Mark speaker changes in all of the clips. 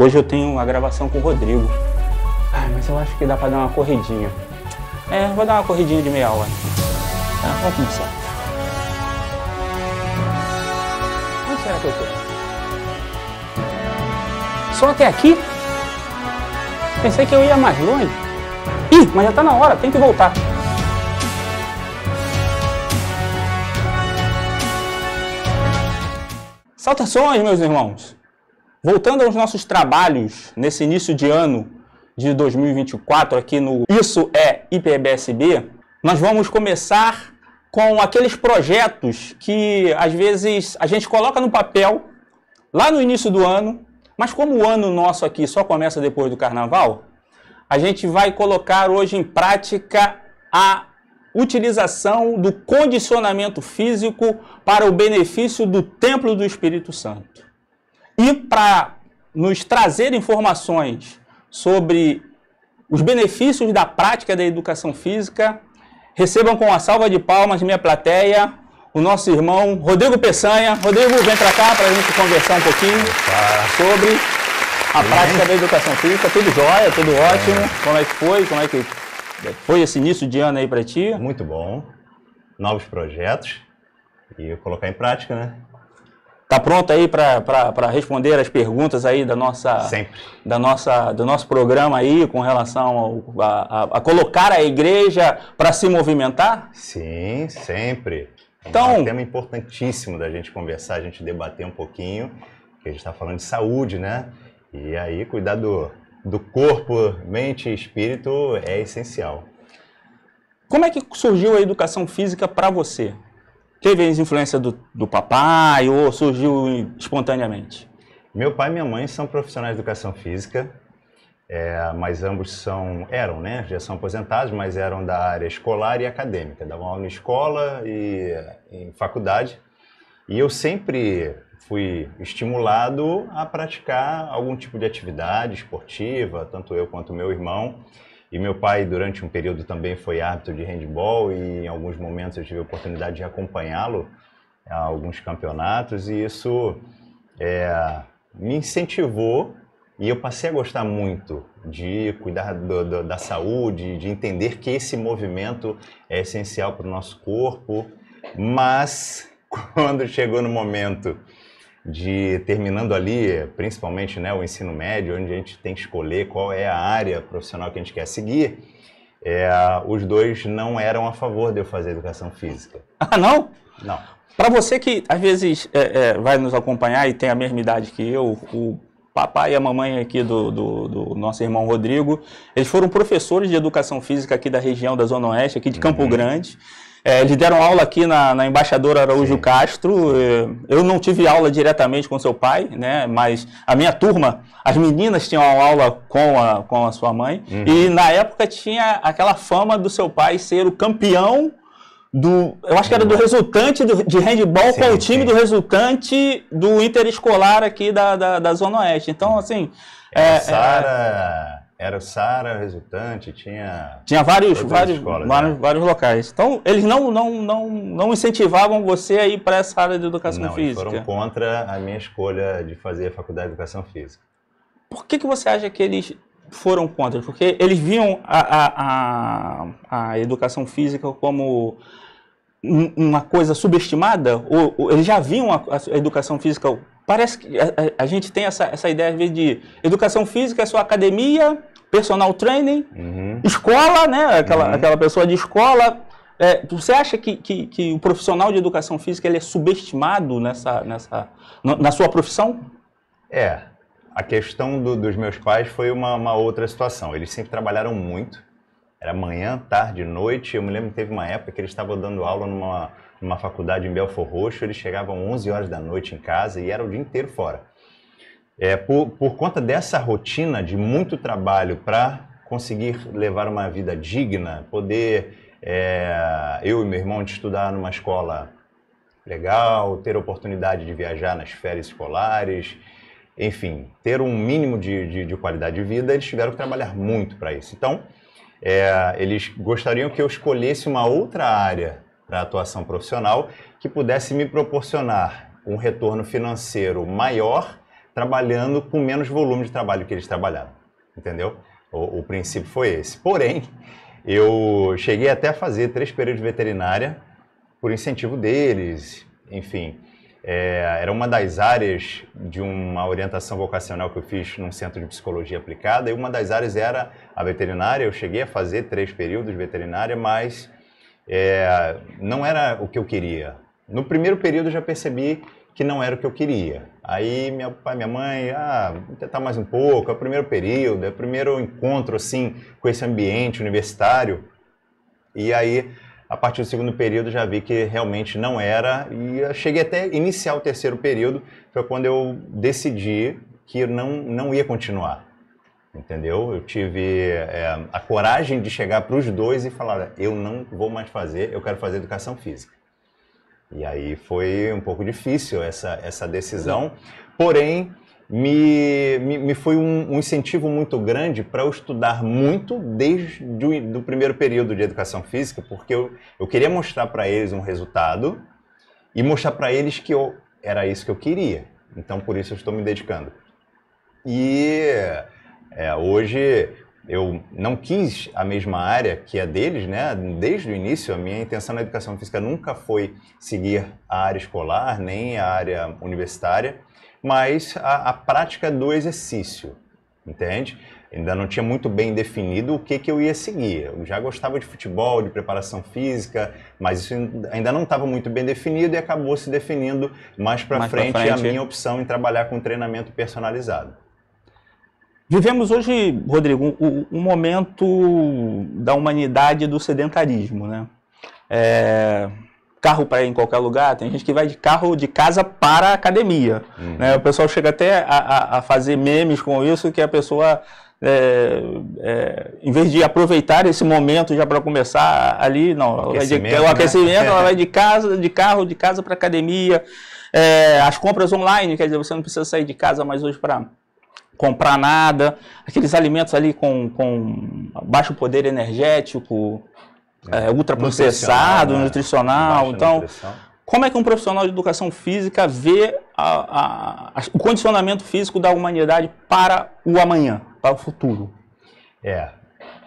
Speaker 1: Hoje eu tenho uma gravação com o Rodrigo. Mas eu acho que dá pra dar uma corridinha. Vou dar uma corridinha de meia hora. Vamos começar. Onde será que eu tô? Só até aqui? Pensei que eu ia mais longe. Ih, mas já tá na hora, tem que voltar. Saudações, meus irmãos! Voltando aos nossos trabalhos nesse início de ano de 2024 aqui no Isso é IPBSB, nós vamos começar com aqueles projetos que às vezes a gente coloca no papel lá no início do ano, mas como o ano nosso aqui só começa depois do carnaval, a gente vai colocar hoje em prática a utilização do condicionamento físico para o benefício do Templo do Espírito Santo. E para nos trazer informações sobre os benefícios da prática da educação física, recebam com uma salva de palmas minha plateia, o nosso irmão Rodrigo Peçanha. Rodrigo, vem para cá para a gente conversar um pouquinho sobre a prática da educação física. Tudo jóia, tudo ótimo. Como é que foi? Como é que foi esse início de ano aí para ti?
Speaker 2: Muito bom. Novos projetos e colocar em prática, né?
Speaker 1: Tá pronto aí para responder as perguntas aí da nossa,
Speaker 2: sempre.
Speaker 1: Do nosso programa aí com relação a colocar a igreja para se movimentar?
Speaker 2: Sim, sempre.
Speaker 1: Então,
Speaker 2: é um tema importantíssimo da gente conversar, a gente debater um pouquinho, porque a gente está falando de saúde, né? E aí cuidar do corpo, mente e espírito é essencial.
Speaker 1: Como é que surgiu a educação física para você? Teve a influência do papai ou surgiu espontaneamente?
Speaker 2: Meu pai e minha mãe são profissionais de educação física, mas ambos eram, né? Já são aposentados, mas eram da área escolar e acadêmica. Davam aula em escola e em faculdade. E eu sempre fui estimulado a praticar algum tipo de atividade esportiva, tanto eu quanto meu irmão. E meu pai, durante um período, também foi árbitro de handebol e em alguns momentos eu tive a oportunidade de acompanhá-lo a alguns campeonatos e isso me incentivou e eu passei a gostar muito de cuidar da saúde, de entender que esse movimento é essencial para o nosso corpo, mas quando chegou no momento de terminando ali, principalmente, né, o ensino médio, onde a gente tem que escolher qual é a área profissional que a gente quer seguir, os dois não eram a favor de eu fazer educação física.
Speaker 1: Ah, não?
Speaker 2: Não.
Speaker 1: Para você que às vezes vai nos acompanhar e tem a mesma idade que eu, o papai e a mamãe aqui do nosso irmão Rodrigo, eles foram professores de educação física aqui da região da Zona Oeste, aqui de Campo Grande. Eles deram aula aqui na Embaixadora Araújo
Speaker 2: Sim.
Speaker 1: Castro. Eu não tive aula diretamente com seu pai, né? Mas a minha turma, as meninas tinham aula com a sua mãe. E na época tinha aquela fama do seu pai ser o campeão eu acho que era do resultante de handebol com o time do resultante do interescolar aqui da Zona Oeste. Então, assim...
Speaker 2: Era o Sara, resultante, tinha
Speaker 1: vários locais. Então, eles não incentivavam você a ir para essa área de educação física?
Speaker 2: Não, eles foram contra a minha escolha de fazer a faculdade de educação física.
Speaker 1: Por que você acha que eles foram contra? Porque eles viam a educação física como uma coisa subestimada? Ou eles já viam a educação física... Parece que a gente tem essa ideia, às vezes, de educação física é só academia, personal training, escola, né? Aquela pessoa de escola. Você acha que o profissional de educação física ele é subestimado na sua profissão?
Speaker 2: A questão dos meus pais foi uma outra situação. Eles sempre trabalharam muito. Era manhã, tarde, noite. Eu me lembro que teve uma época que eles estavam dando aula numa faculdade em Belfor Roxo, eles chegavam 11 horas da noite em casa e era o dia inteiro fora. Por conta dessa rotina de muito trabalho para conseguir levar uma vida digna, poder, eu e meu irmão, de estudar numa escola legal, ter a oportunidade de viajar nas férias escolares, enfim, ter um mínimo de qualidade de vida, eles tiveram que trabalhar muito para isso. Então, eles gostariam que eu escolhesse uma outra área para atuação profissional que pudesse me proporcionar um retorno financeiro maior, trabalhando com menos volume de trabalho que eles trabalhavam, entendeu? O princípio foi esse. Porém, eu cheguei até a fazer 3 períodos de veterinária por incentivo deles, enfim. Era uma das áreas de uma orientação vocacional que eu fiz num centro de psicologia aplicada, e uma das áreas era a veterinária. Eu cheguei a fazer 3 períodos de veterinária, mas não era o que eu queria. No primeiro período eu já percebi que não era o que eu queria. Aí meu pai e minha mãe, vou tentar mais um pouco, é o primeiro período, é o primeiro encontro assim, com esse ambiente universitário. E aí, a partir do segundo período, já vi que realmente não era, e eu cheguei até a iniciar o terceiro período, foi quando eu decidi que não ia continuar, entendeu? Eu tive a coragem de chegar para os dois e falar, eu não vou mais fazer, eu quero fazer educação física. E aí foi um pouco difícil essa decisão, porém me foi um incentivo muito grande para eu estudar muito desde o primeiro período de educação física, porque eu queria mostrar para eles um resultado e mostrar para eles que era isso que eu queria. Então, por isso eu estou me dedicando. E hoje eu não quis a mesma área que a deles, né? Desde o início, a minha intenção na educação física nunca foi seguir a área escolar, nem a área universitária, mas a prática do exercício, entende? Ainda não tinha muito bem definido o que eu ia seguir. Eu já gostava de futebol, de preparação física, mas isso ainda não estava muito bem definido, e acabou se definindo mais para frente a minha opção em trabalhar com treinamento personalizado.
Speaker 1: Vivemos hoje, Rodrigo, um momento da humanidade do sedentarismo, né? Carro para ir em qualquer lugar, tem gente que vai de carro de casa para a academia, né? O pessoal chega até a fazer memes com isso, que a pessoa, em vez de aproveitar esse momento já para começar ali, não, o aquecimento, ela vai de casa para a academia, as compras online, quer dizer, você não precisa sair de casa mais hoje para comprar nada, aqueles alimentos ali com baixo poder energético, ultraprocessado, nutricional. Então, nutrição. Como é que um profissional de educação física vê o condicionamento físico da humanidade para o amanhã, para o futuro?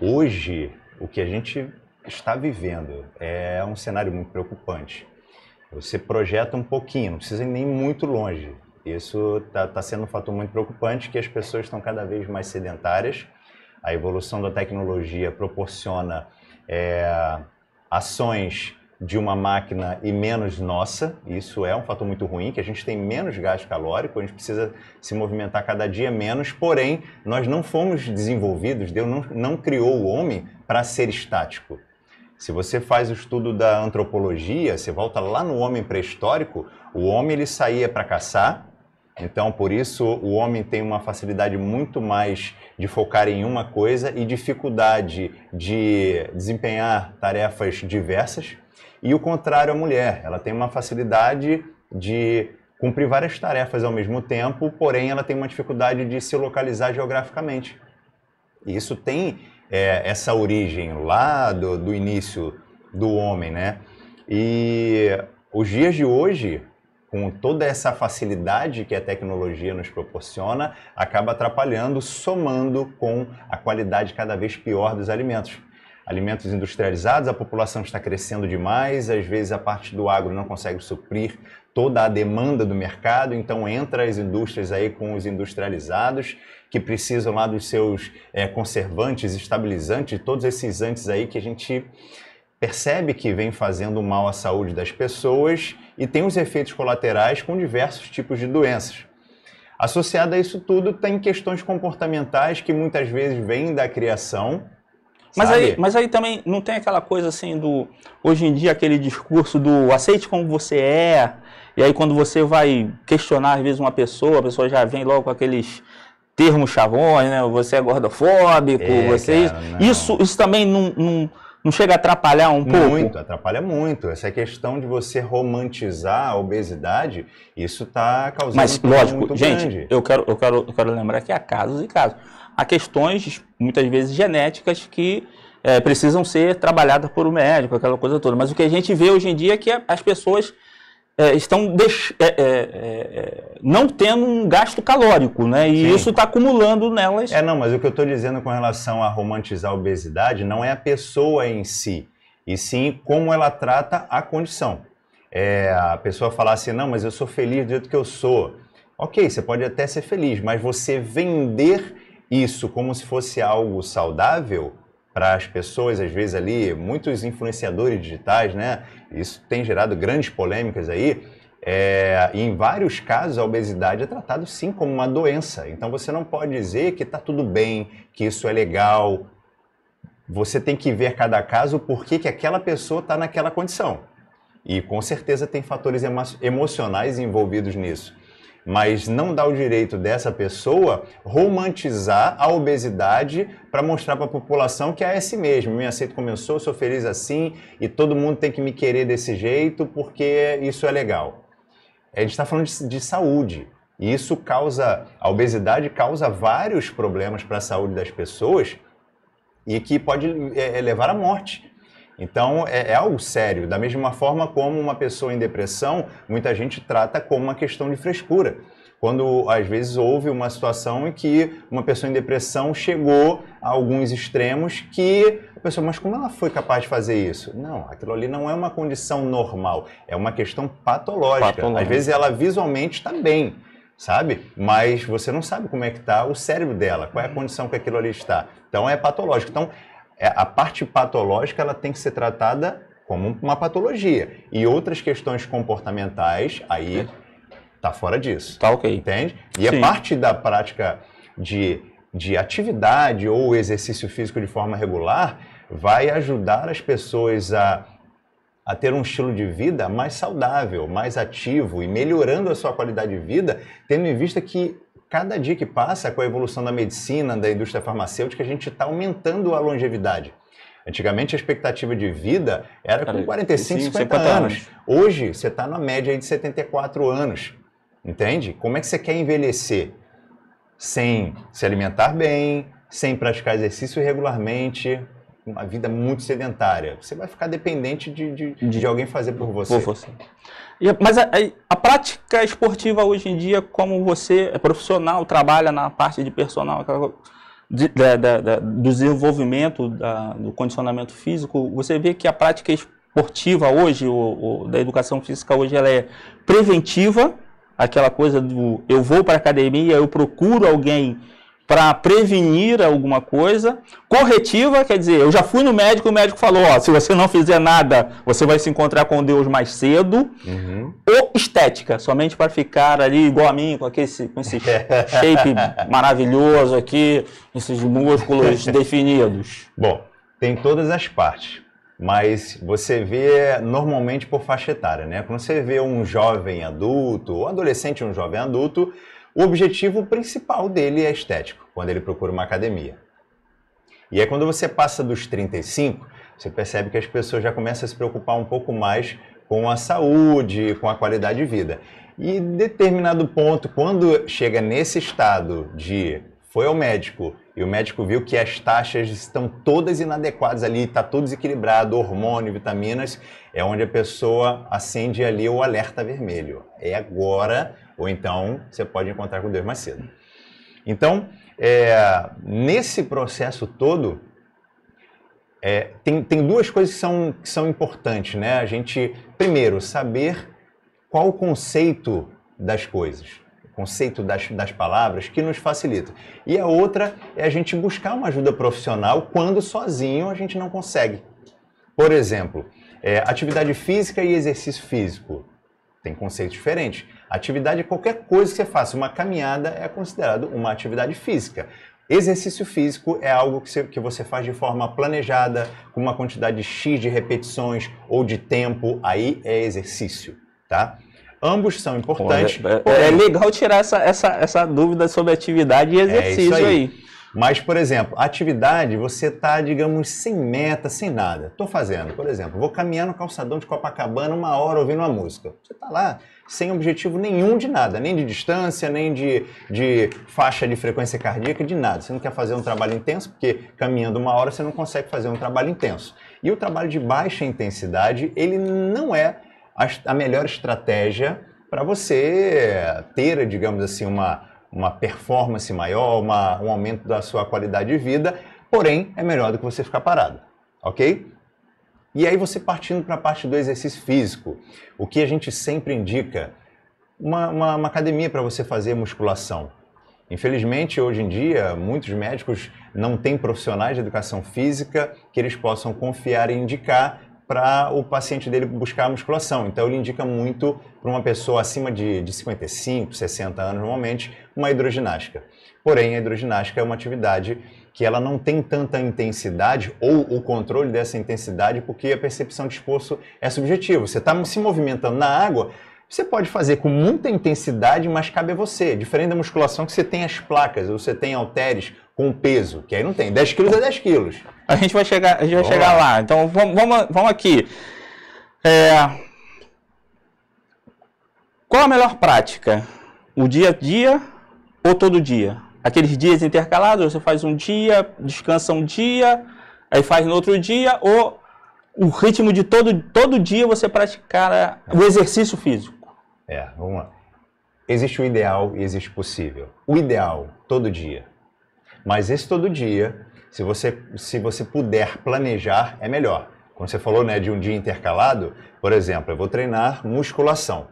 Speaker 2: Hoje, o que a gente está vivendo é um cenário muito preocupante. Você projeta um pouquinho, não precisa ir nem muito longe. Isso está sendo um fator muito preocupante, que as pessoas estão cada vez mais sedentárias. A evolução da tecnologia proporciona ações de uma máquina e menos nossa. Isso é um fator muito ruim, que a gente tem menos gasto calórico, a gente precisa se movimentar cada dia menos, porém, nós não fomos desenvolvidos, Deus não criou o homem para ser estático. Se você faz o estudo da antropologia, você volta lá no homem pré-histórico, o homem ele saía para caçar. Então, por isso, o homem tem uma facilidade muito mais de focar em uma coisa e dificuldade de desempenhar tarefas diversas. E o contrário, a mulher, ela tem uma facilidade de cumprir várias tarefas ao mesmo tempo, porém ela tem uma dificuldade de se localizar geograficamente. E isso tem essa origem lá do início do homem, né? E os dias de hoje, com toda essa facilidade que a tecnologia nos proporciona, acaba atrapalhando, somando com a qualidade cada vez pior dos alimentos. Alimentos industrializados, a população está crescendo demais, às vezes a parte do agro não consegue suprir toda a demanda do mercado, então entra as indústrias aí com os industrializados, que precisam lá dos seus conservantes, estabilizantes, todos esses antes aí que a gente percebe que vem fazendo mal à saúde das pessoas e tem os efeitos colaterais com diversos tipos de doenças. Associado a isso tudo, tem questões comportamentais que muitas vezes vêm da criação.
Speaker 1: Mas aí também não tem aquela coisa assim hoje em dia, aquele discurso do aceite como você é, e aí quando você vai questionar às vezes a pessoa já vem logo com aqueles termos chavões, né? Você é gordofóbico, isso também não chega a atrapalhar um pouco?
Speaker 2: Muito, atrapalha muito. Essa questão de você romantizar a obesidade, isso está causando
Speaker 1: um problema
Speaker 2: muito
Speaker 1: gente,
Speaker 2: grande.
Speaker 1: Eu quero lembrar que há casos e casos. Há questões, muitas vezes, genéticas que precisam ser trabalhadas por um médico, aquela coisa toda. Mas o que a gente vê hoje em dia é que as pessoas estão não tendo um gasto calórico, né? E
Speaker 2: Sim.
Speaker 1: isso está acumulando nelas.
Speaker 2: Não, mas o que eu estou dizendo com relação a romantizar a obesidade não é a pessoa em si, e sim como ela trata a condição. A pessoa falar assim, não, mas eu sou feliz do jeito que eu sou. Ok, você pode até ser feliz, mas você vender isso como se fosse algo saudável para as pessoas, às vezes ali, muitos influenciadores digitais, né? Isso tem gerado grandes polêmicas aí. E em vários casos a obesidade é tratada sim como uma doença. Então você não pode dizer que está tudo bem, que isso é legal. Você tem que ver cada caso por que aquela pessoa está naquela condição. E com certeza tem fatores emocionais envolvidos nisso. Mas não dá o direito dessa pessoa romantizar a obesidade para mostrar para a população que é assim mesmo. Me aceito como eu sou feliz assim e todo mundo tem que me querer desse jeito porque isso é legal. A gente está falando de saúde e isso a obesidade causa vários problemas para a saúde das pessoas e que pode levar à morte. Então, é algo sério. Da mesma forma como uma pessoa em depressão, muita gente trata como uma questão de frescura. Quando, às vezes, houve uma situação em que uma pessoa em depressão chegou a alguns extremos que a pessoa, mas como ela foi capaz de fazer isso? Não, aquilo ali não é uma condição normal, é uma questão patológica. Às vezes, ela visualmente está bem, sabe? Mas você não sabe como é que está o cérebro dela, qual é a condição que aquilo ali está. Então, é patológico. Então, a parte patológica ela tem que ser tratada como uma patologia. E outras questões comportamentais, aí tá fora disso.
Speaker 1: Tá ok.
Speaker 2: Entende? E a parte da prática de atividade ou exercício físico de forma regular vai ajudar as pessoas a ter um estilo de vida mais saudável, mais ativo e melhorando a sua qualidade de vida, tendo em vista que cada dia que passa, com a evolução da medicina, da indústria farmacêutica, a gente está aumentando a longevidade. Antigamente, a expectativa de vida era com 45, 50 anos. Hoje, você está na média aí de 74 anos. Entende? Como é que você quer envelhecer? Sem se alimentar bem, sem praticar exercício regularmente, uma vida muito sedentária. Você vai ficar dependente de alguém fazer por você.
Speaker 1: Mas a prática esportiva hoje em dia, como você é profissional, trabalha na parte de personal, do desenvolvimento do condicionamento físico, você vê que a prática esportiva hoje, da educação física hoje, ela é preventiva, aquela coisa do eu vou para a academia, eu procuro alguém para prevenir alguma coisa. Corretiva, quer dizer, eu já fui no médico, o médico falou, ó, se você não fizer nada, você vai se encontrar com Deus mais cedo. Ou estética, somente para ficar ali igual a mim, com esse shape maravilhoso aqui, esses músculos definidos.
Speaker 2: Bom, tem todas as partes, mas você vê normalmente por faixa etária, né? Quando você vê um jovem adulto, ou adolescente e um jovem adulto, o objetivo principal dele é estético, quando ele procura uma academia. E aí quando você passa dos 35, você percebe que as pessoas já começam a se preocupar um pouco mais com a saúde, com a qualidade de vida. E em determinado ponto, quando chega nesse estado de foi ao médico e o médico viu que as taxas estão todas inadequadas ali, está tudo desequilibrado, hormônio, vitaminas, é onde a pessoa acende ali o alerta vermelho. É agora, ou então você pode encontrar com Deus mais cedo. Então, nesse processo todo, tem duas coisas que são importantes, né? A gente, primeiro, saber qual o conceito das coisas, o conceito das palavras que nos facilita. E a outra é a gente buscar uma ajuda profissional quando sozinho a gente não consegue. Por exemplo, atividade física e exercício físico. Tem conceitos diferentes. Atividade é qualquer coisa que você faça. Uma caminhada é considerado uma atividade física. Exercício físico é algo que você faz de forma planejada, com uma quantidade X de repetições ou de tempo. Aí é exercício, tá? Ambos são importantes.
Speaker 1: É legal tirar essa dúvida sobre atividade e exercício aí.
Speaker 2: Mas, por exemplo, atividade, você está, digamos, sem meta, sem nada. Estou fazendo, por exemplo, vou caminhar no calçadão de Copacabana 1 hora ouvindo uma música. Você está lá sem objetivo nenhum de nada, nem de distância, nem de faixa de frequência cardíaca, de nada. Você não quer fazer um trabalho intenso, porque caminhando 1 hora você não consegue fazer um trabalho intenso. E o trabalho de baixa intensidade, ele não é a melhor estratégia para você ter, digamos assim, uma performance maior, um aumento da sua qualidade de vida, porém é melhor do que você ficar parado, ok? E aí você partindo para a parte do exercício físico, o que a gente sempre indica, uma academia para você fazer musculação. Infelizmente, hoje em dia, muitos médicos não têm profissionais de educação física que eles possam confiar e indicar para o paciente dele buscar a musculação. Então, ele indica muito para uma pessoa acima de 55, 60 anos, normalmente, uma hidroginástica. Porém, a hidroginástica é uma atividade que ela não tem tanta intensidade ou o controle dessa intensidade porque a percepção de esforço é subjetiva. Você está se movimentando na água, você pode fazer com muita intensidade, mas cabe a você. Diferente da musculação que você tem as placas, ou você tem halteres com peso, que aí não tem. 10 quilos é 10 quilos.
Speaker 1: A gente vai chegar lá. Então, vamos aqui. Qual a melhor prática? O dia a dia ou todo dia? Aqueles dias intercalados, você faz um dia, descansa um dia, aí faz no outro dia, ou o ritmo de todo dia você praticar o exercício físico?
Speaker 2: Vamos lá. Existe o ideal e existe o possível. O ideal, todo dia. Mas esse todo dia, se você puder planejar, é melhor. Quando você falou, né, de um dia intercalado, por exemplo, eu vou treinar musculação.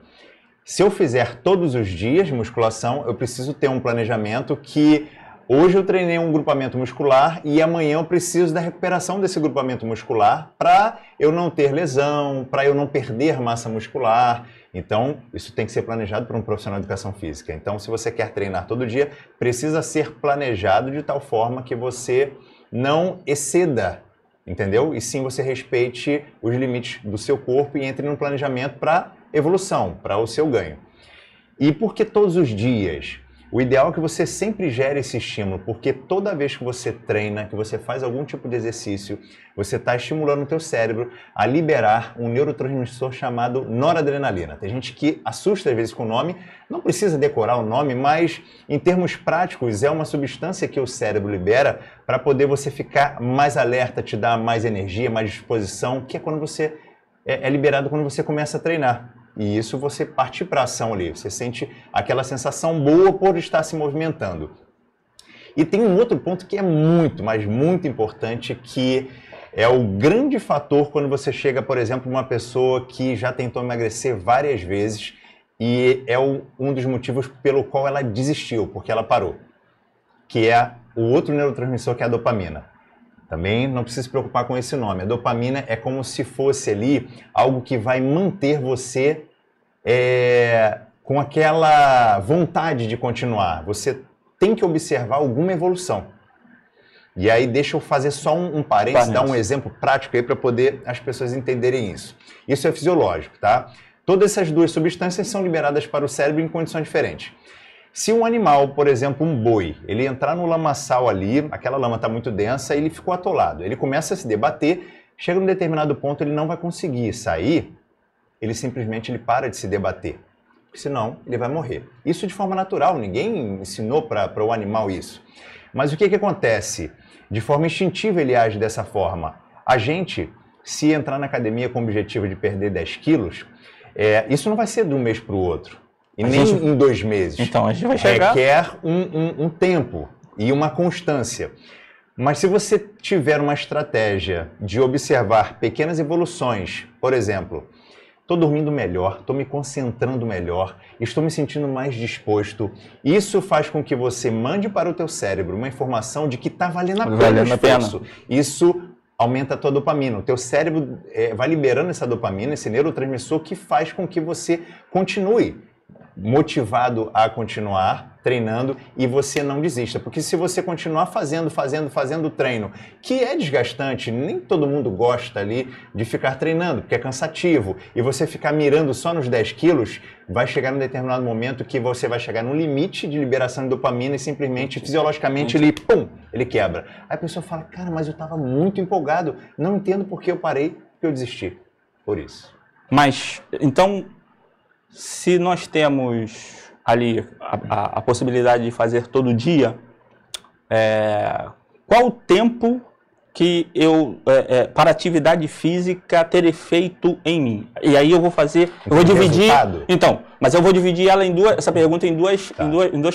Speaker 2: Se eu fizer todos os dias musculação, eu preciso ter um planejamento que hoje eu treinei um grupamento muscular e amanhã eu preciso da recuperação desse grupamento muscular para eu não ter lesão, para eu não perder massa muscular. Então, isso tem que ser planejado por um profissional de educação física. Então, se você quer treinar todo dia, precisa ser planejado de tal forma que você não exceda, entendeu? E sim você respeite os limites do seu corpo e entre no planejamento para evolução, para o seu ganho. E por que todos os dias? O ideal é que você sempre gere esse estímulo, porque toda vez que você treina, que você faz algum tipo de exercício, você está estimulando o teu cérebro a liberar um neurotransmissor chamado noradrenalina. Tem gente que assusta às vezes com o nome, não precisa decorar o nome, mas em termos práticos é uma substância que o cérebro libera para poder você ficar mais alerta, te dar mais energia, mais disposição, que é quando você é liberado quando você começa a treinar. E isso você parte para a ação ali, você sente aquela sensação boa por estar se movimentando. E tem um outro ponto que é muito, mas muito importante, que é o grande fator quando você chega, por exemplo, uma pessoa que já tentou emagrecer várias vezes e é um dos motivos pelo qual ela desistiu, porque ela parou, que é o outro neurotransmissor, que é a dopamina. Também não precisa se preocupar com esse nome. A dopamina é como se fosse ali algo que vai manter você com aquela vontade de continuar. Você tem que observar alguma evolução. E aí deixa eu fazer só um parênteses, dar um exemplo prático aí para poder as pessoas entenderem isso. Isso é fisiológico, tá? Todas essas duas substâncias são liberadas para o cérebro em condições diferentes. Se um animal, por exemplo, um boi, ele entrar no lamaçal ali, aquela lama está muito densa, ele ficou atolado. Ele começa a se debater, chega num determinado ponto, ele não vai conseguir sair, ele simplesmente para de se debater. Porque senão ele vai morrer. Isso de forma natural, ninguém ensinou para o animal isso. Mas o que acontece? De forma instintiva ele age dessa forma. A gente, se entrar na academia com o objetivo de perder 10 quilos, isso não vai ser de um mês para o outro. E nem em 2 meses.
Speaker 1: Então, a gente vai chegar...
Speaker 2: Requer um tempo e uma constância. Mas se você tiver uma estratégia de observar pequenas evoluções, por exemplo, estou dormindo melhor, estou me concentrando melhor, estou me sentindo mais disposto, isso faz com que você mande para o teu cérebro uma informação de que está valendo a pena o esforço. Isso aumenta a tua dopamina. O teu cérebro vai liberando essa dopamina, esse neurotransmissor, que faz com que você continue motivado a continuar treinando e você não desista. Porque se você continuar fazendo o treino, que é desgastante, nem todo mundo gosta ali de ficar treinando, porque é cansativo, e você ficar mirando só nos 10 quilos, vai chegar num determinado momento que você vai chegar no limite de liberação de dopamina e simplesmente, fisiologicamente, ele quebra. Aí a pessoa fala, cara, mas eu estava muito empolgado, não entendo por que eu parei, porque eu desisti. Por isso.
Speaker 1: Mas, então... Se nós temos ali a possibilidade de fazer todo dia, qual o tempo que para atividade física ter efeito em mim? E aí eu vou fazer, eu vou dividir,
Speaker 2: resultado?
Speaker 1: Então, mas eu vou dividir ela essa pergunta em dois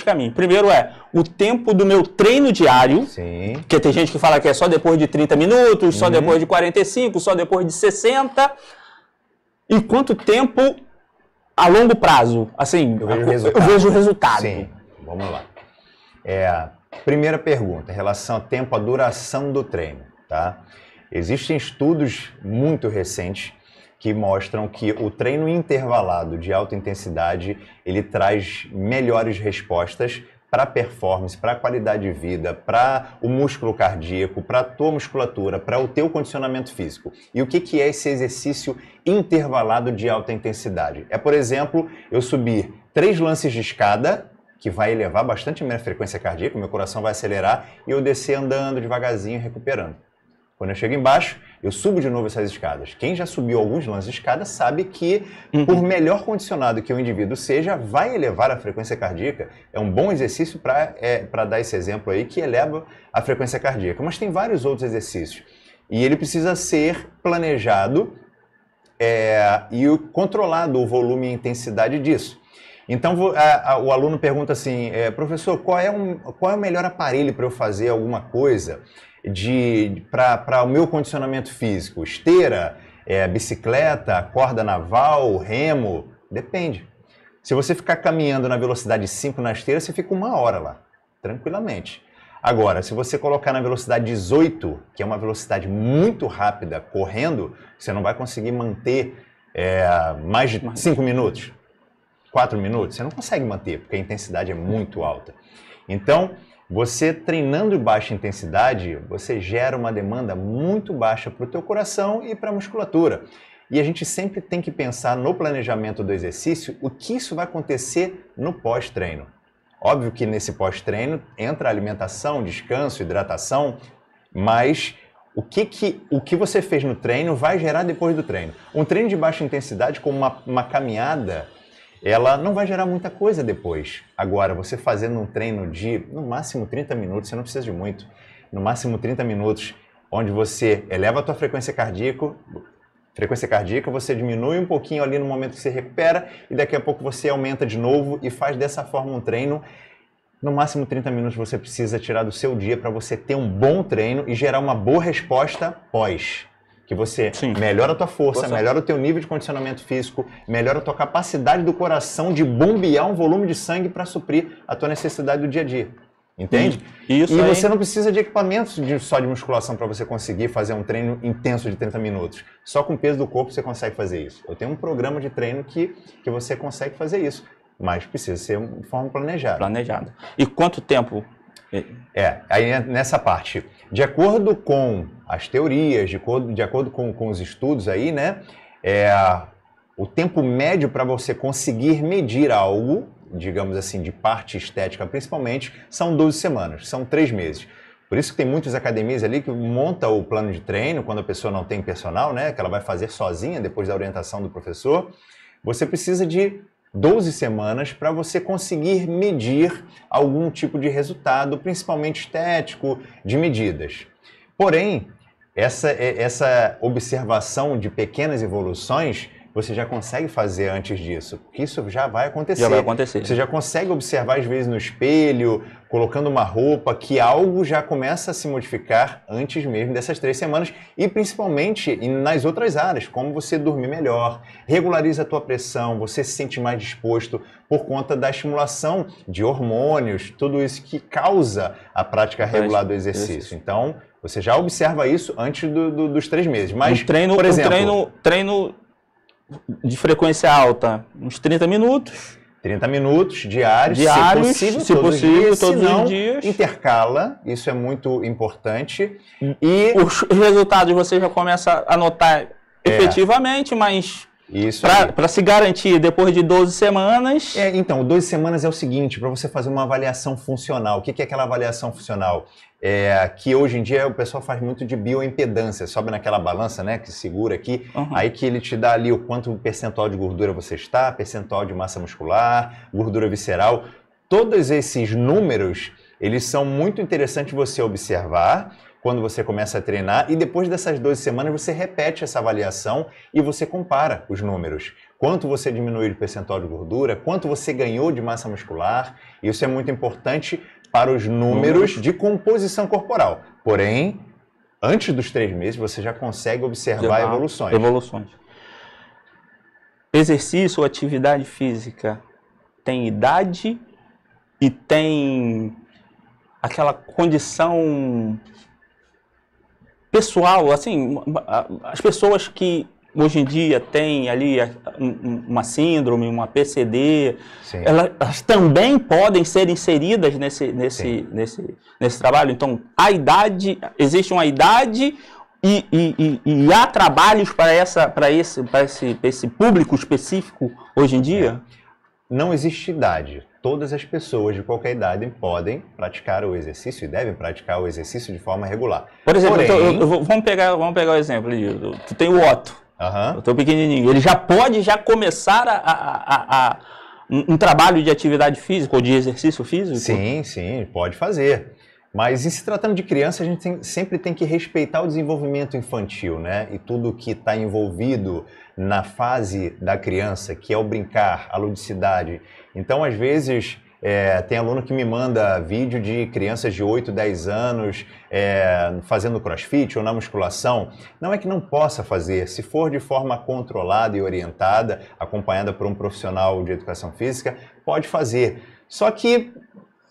Speaker 1: caminhos. Primeiro o tempo do meu treino diário,
Speaker 2: Sim.
Speaker 1: Porque tem gente que fala que é só depois de 30 minutos, só depois de 45, só depois de 60. E quanto tempo a longo prazo? Assim, eu vejo o resultado.
Speaker 2: Sim, vamos lá. Primeira pergunta, em relação ao tempo, a duração do treino, tá? Existem estudos muito recentes que mostram que o treino intervalado de alta intensidade, ele traz melhores respostas para a performance, para a qualidade de vida, para o músculo cardíaco, para a tua musculatura, para o teu condicionamento físico. E o que é esse exercício intervalado de alta intensidade? Por exemplo, eu subir 3 lances de escada, que vai elevar bastante a minha frequência cardíaca, meu coração vai acelerar, e eu descer andando devagarzinho, recuperando. Quando eu chego embaixo, eu subo de novo essas escadas. Quem já subiu alguns lances de escada sabe que, por melhor condicionado que o indivíduo seja, vai elevar a frequência cardíaca. É um bom exercício para dar esse exemplo aí, que eleva a frequência cardíaca. Mas tem vários outros exercícios. E ele precisa ser planejado e controlado o volume e intensidade disso. Então, o aluno pergunta assim, professor, qual é o melhor aparelho para eu fazer alguma coisa para o meu condicionamento físico? Esteira, bicicleta, corda naval, remo? Depende. Se você ficar caminhando na velocidade 5 na esteira, você fica 1 hora lá, tranquilamente. Agora, se você colocar na velocidade 18, que é uma velocidade muito rápida, correndo, você não vai conseguir manter mais de 5 minutos. 4 minutos, você não consegue manter, porque a intensidade é muito alta. Então, você treinando em baixa intensidade, você gera uma demanda muito baixa para o teu coração e para a musculatura. E a gente sempre tem que pensar no planejamento do exercício, o que isso vai acontecer no pós-treino. Óbvio que nesse pós-treino entra alimentação, descanso, hidratação, mas o que você fez no treino vai gerar depois do treino. Um treino de baixa intensidade, como uma caminhada, ela não vai gerar muita coisa depois. Agora, você fazendo um treino de, no máximo, 30 minutos, você não precisa de muito, no máximo 30 minutos, onde você eleva a tua frequência cardíaca, você diminui um pouquinho ali no momento que você recupera, e daqui a pouco você aumenta de novo e faz dessa forma um treino. No máximo 30 minutos você precisa tirar do seu dia para você ter um bom treino e gerar uma boa resposta pós. Que você melhora a tua força, melhora o teu nível de condicionamento físico, melhora a tua capacidade do coração de bombear um volume de sangue para suprir a tua necessidade do dia a dia. Entende? Você não precisa de equipamentos só de musculação para você conseguir fazer um treino intenso de 30 minutos. Só com o peso do corpo você consegue fazer isso. Eu tenho um programa de treino que você consegue fazer isso, mas precisa ser de forma planejada.
Speaker 1: Planejada. E quanto tempo?
Speaker 2: Aí nessa parte, de acordo com as teorias, de acordo com os estudos aí, né, o tempo médio para você conseguir medir algo, digamos assim, de parte estética principalmente, são 12 semanas, são 3 meses. Por isso que tem muitas academias ali que montam o plano de treino, quando a pessoa não tem personal, né, que ela vai fazer sozinha depois da orientação do professor. Você precisa de 12 semanas para você conseguir medir algum tipo de resultado, principalmente estético, de medidas. Porém, essa observação de pequenas evoluções, você já consegue fazer antes disso, porque isso já vai acontecer.
Speaker 1: Já vai acontecer.
Speaker 2: Você já consegue observar, às vezes, no espelho, colocando uma roupa, que algo já começa a se modificar antes mesmo dessas 3 semanas, e principalmente nas outras áreas, como você dormir melhor, regulariza a tua pressão, você se sente mais disposto por conta da estimulação de hormônios, tudo isso que causa a prática regular do exercício. Então, você já observa isso antes dos 3 meses. Mas, por exemplo,
Speaker 1: treino de frequência alta, uns 30 minutos.
Speaker 2: 30 minutos diários, se possível, todos os dias. Intercala, isso é muito importante. E
Speaker 1: os resultados você já começa a notar efetivamente, mas para se garantir depois de 12 semanas...
Speaker 2: Então, 12 semanas é o seguinte, para você fazer uma avaliação funcional. O que é aquela avaliação funcional? Que hoje em dia o pessoal faz muito de bioimpedância, sobe naquela balança, né, que segura aqui, aí que ele te dá ali o quanto percentual de gordura você está, percentual de massa muscular, gordura visceral. Todos esses números, eles são muito interessantes você observar quando você começa a treinar, e depois dessas 12 semanas você repete essa avaliação e você compara os números. Quanto você diminuiu de percentual de gordura, quanto você ganhou de massa muscular. Isso é muito importante para os números de composição corporal. Porém, antes dos 3 meses, você já consegue observar evoluções.
Speaker 1: Exercício ou atividade física tem idade e tem aquela condição pessoal, assim, as pessoas que hoje em dia têm ali uma síndrome, uma PCD, elas também podem ser inseridas nesse trabalho. Então, a idade, existe uma idade e há trabalhos para esse público específico hoje em dia?
Speaker 2: Não existe idade. Todas as pessoas de qualquer idade podem praticar o exercício e devem praticar o exercício de forma regular.
Speaker 1: Por exemplo, vamos pegar o exemplo ali. Tu tem o Otto, o teu pequenininho. Ele já pode começar um trabalho de atividade física ou de exercício físico?
Speaker 2: Sim, pode fazer. Mas em se tratando de criança, a gente sempre tem que respeitar o desenvolvimento infantil, né? E tudo que está envolvido na fase da criança, que é o brincar, a ludicidade. Então, às vezes, tem aluno que me manda vídeo de crianças de 8, 10 anos fazendo crossfit ou na musculação. Não é que não possa fazer, se for de forma controlada e orientada, acompanhada por um profissional de educação física, pode fazer. Só que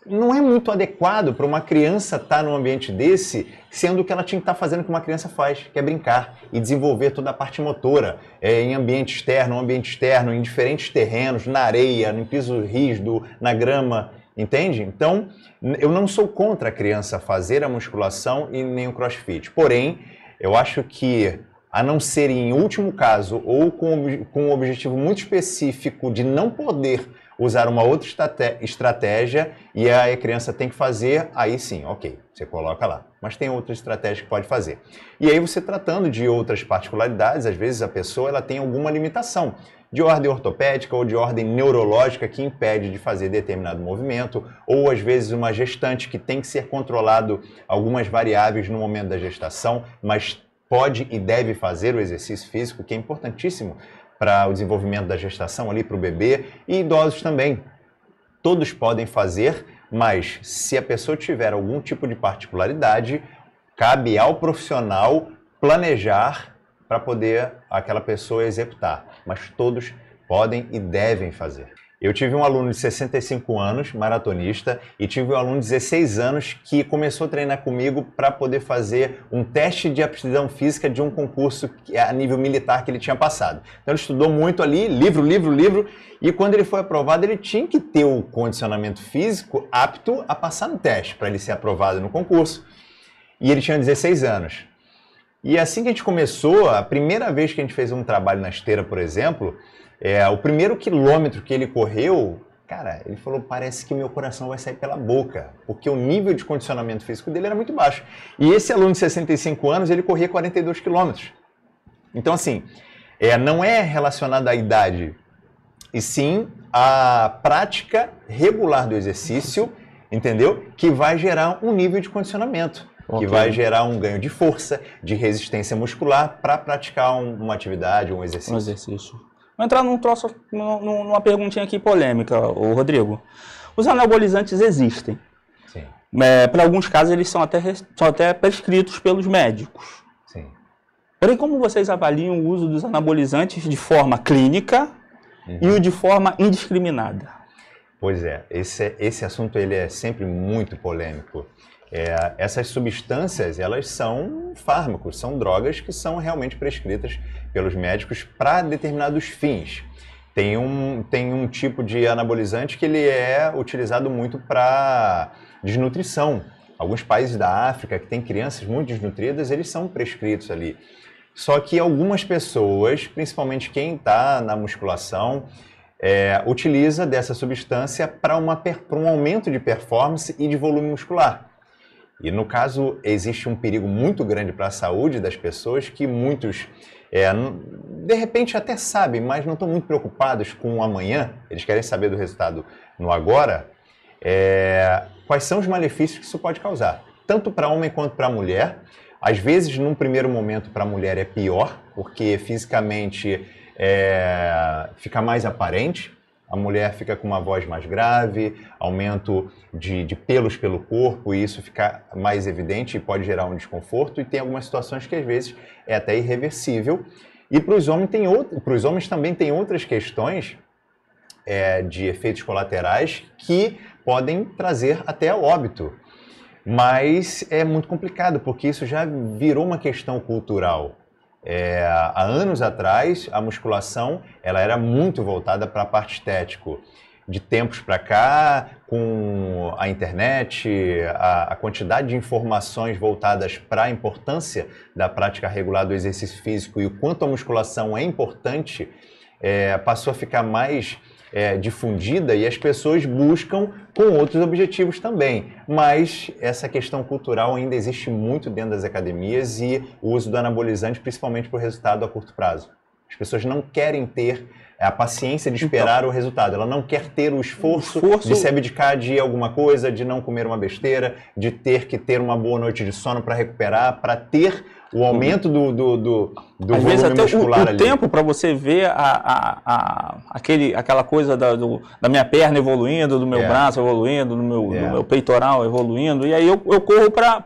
Speaker 2: não é muito adequado para uma criança estar num ambiente desse, sendo que ela tinha que estar fazendo o que uma criança faz, que é brincar e desenvolver toda a parte motora em ambiente externo, em diferentes terrenos, na areia, no piso rígido, na grama, entende? Então, eu não sou contra a criança fazer a musculação e nem o crossfit. Porém, eu acho que, a não ser em último caso ou com um objetivo muito específico de não poder usar uma outra estratégia e a criança tem que fazer, aí sim, ok, você coloca lá. Mas tem outra estratégia que pode fazer. E aí você tratando de outras particularidades, às vezes a pessoa ela tem alguma limitação de ordem ortopédica ou de ordem neurológica que impede de fazer determinado movimento, ou às vezes uma gestante que tem que ser controlado algumas variáveis no momento da gestação, mas pode e deve fazer o exercício físico, que é importantíssimo para o desenvolvimento da gestação ali para o bebê, e idosos também. Todos podem fazer, mas se a pessoa tiver algum tipo de particularidade, cabe ao profissional planejar para poder aquela pessoa executar. Mas todos podem e devem fazer. Eu tive um aluno de 65 anos, maratonista, e tive um aluno de 16 anos que começou a treinar comigo para poder fazer um teste de aptidão física de um concurso a nível militar que ele tinha passado. Então ele estudou muito ali, livro, e quando ele foi aprovado, ele tinha que ter o condicionamento físico apto a passar no teste, para ele ser aprovado no concurso. E ele tinha 16 anos. E assim que a gente começou, a primeira vez que a gente fez um trabalho na esteira, por exemplo, o primeiro quilômetro que ele correu, cara, ele falou, parece que meu coração vai sair pela boca, porque o nível de condicionamento físico dele era muito baixo. E esse aluno de 65 anos, ele corria 42 quilômetros. Então, assim, não é relacionado à idade, e sim à prática regular do exercício, entendeu? Que vai gerar um nível de condicionamento. Que vai gerar um ganho de força, de resistência muscular para praticar uma atividade, um exercício.
Speaker 1: Vou entrar numa perguntinha aqui polêmica, Rodrigo. Os anabolizantes existem.
Speaker 2: Sim.
Speaker 1: Para alguns casos, eles são até prescritos pelos médicos.
Speaker 2: Sim.
Speaker 1: Porém, como vocês avaliam o uso dos anabolizantes de forma clínica e o de forma indiscriminada?
Speaker 2: Pois é, esse assunto ele é sempre muito polêmico. Essas substâncias, elas são fármacos, são drogas que são realmente prescritas pelos médicos para determinados fins. Tem um tipo de anabolizante que ele é utilizado muito para desnutrição. Alguns países da África que têm crianças muito desnutridas, eles são prescritos ali. Só que algumas pessoas, principalmente quem está na musculação, utiliza dessa substância para um aumento de performance e de volume muscular. E no caso, existe um perigo muito grande para a saúde das pessoas que muitos, de repente até sabem, mas não estão muito preocupados com o amanhã, eles querem saber do resultado no agora, quais são os malefícios que isso pode causar. tanto para homem quanto para mulher. Às vezes, num primeiro momento, para a mulher é pior, porque fisicamente fica mais aparente. A mulher fica com uma voz mais grave, aumento de pelos pelo corpo, e isso fica mais evidente e pode gerar um desconforto. E tem algumas situações que, às vezes, é até irreversível. E para os homens também tem outras questões de efeitos colaterais que podem trazer até óbito. Mas é muito complicado, porque isso já virou uma questão cultural. Há anos atrás, a musculação ela era muito voltada para a parte estética. De tempos para cá, com a internet, a quantidade de informações voltadas para a importância da prática regular do exercício físico e o quanto a musculação é importante, passou a ficar mais difundida, e as pessoas buscam com outros objetivos também. Mas essa questão cultural ainda existe muito dentro das academias, e o uso do anabolizante, principalmente para o resultado a curto prazo. As pessoas não querem ter a paciência de esperar o resultado. Ela não quer ter o esforço de se abdicar de alguma coisa, de não comer uma besteira, de ter que ter uma boa noite de sono para recuperar, para ter o aumento do
Speaker 1: às
Speaker 2: volume
Speaker 1: vezes até
Speaker 2: muscular
Speaker 1: o
Speaker 2: ali.
Speaker 1: tempo para você ver aquela coisa da minha perna evoluindo, do meu braço evoluindo, do meu peitoral evoluindo, e aí eu corro para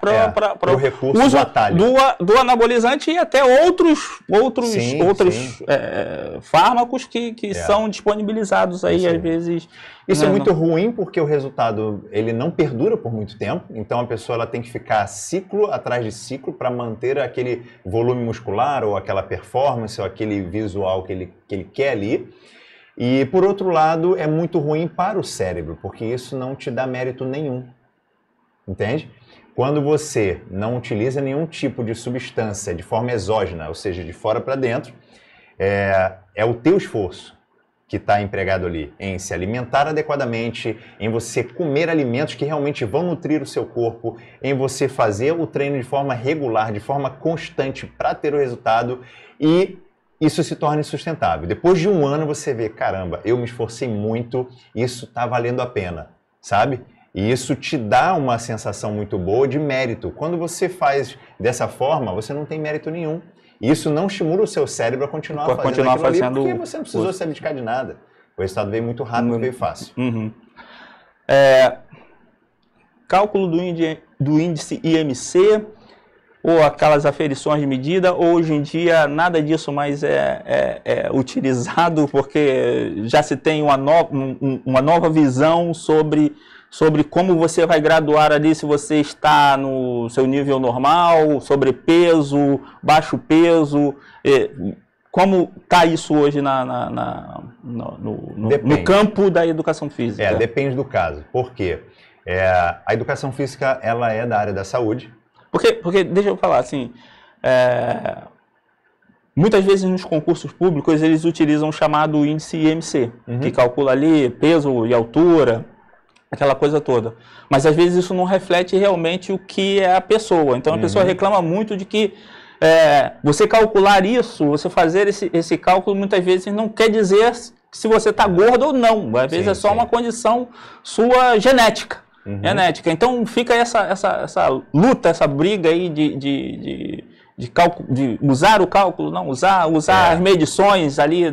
Speaker 2: o recurso
Speaker 1: uso
Speaker 2: do atalho.
Speaker 1: do anabolizante e até outros fármacos que são disponibilizados aí, às vezes.
Speaker 2: Isso é muito ruim, porque o resultado ele não perdura por muito tempo. Então a pessoa ela tem que ficar ciclo atrás de ciclo para manter aquele volume muscular, ou aquela performance, ou aquele visual que ele quer ali. E por outro lado, é muito ruim para o cérebro, porque isso não te dá mérito nenhum. Entende? Quando você não utiliza nenhum tipo de substância de forma exógena, ou seja, de fora para dentro, é o teu esforço que está empregado ali, em se alimentar adequadamente, em você comer alimentos que realmente vão nutrir o seu corpo, em você fazer o treino de forma regular, de forma constante para ter o resultado, e isso se torna insustentável. Depois de um ano você vê, caramba, eu me esforcei muito, isso está valendo a pena, sabe? E isso te dá uma sensação muito boa de mérito. Quando você faz dessa forma, você não tem mérito nenhum. E isso não estimula o seu cérebro a continuar fazendo aquilo ali, porque você não precisou se abdicar de nada. O resultado veio muito rápido, veio fácil.
Speaker 1: Cálculo do índice IMC, ou aquelas aferições de medida, ou hoje em dia nada disso mais é utilizado, porque já se tem uma nova visão sobre como você vai graduar ali, se você está no seu nível normal, sobrepeso, baixo peso. Como está isso hoje no campo da educação física?
Speaker 2: Depende do caso. Por quê? A educação física ela é da área da saúde.
Speaker 1: Porque deixa eu falar assim, muitas vezes nos concursos públicos eles utilizam o chamado índice IMC, que calcula ali peso e altura, aquela coisa toda. Mas às vezes isso não reflete realmente o que é a pessoa. Então a pessoa reclama muito de que você calcular isso, você fazer esse cálculo, muitas vezes não quer dizer se você está gordo ou não. Às vezes é só uma condição sua genética. Então fica essa luta, essa briga aí de usar o cálculo, não usar as medições ali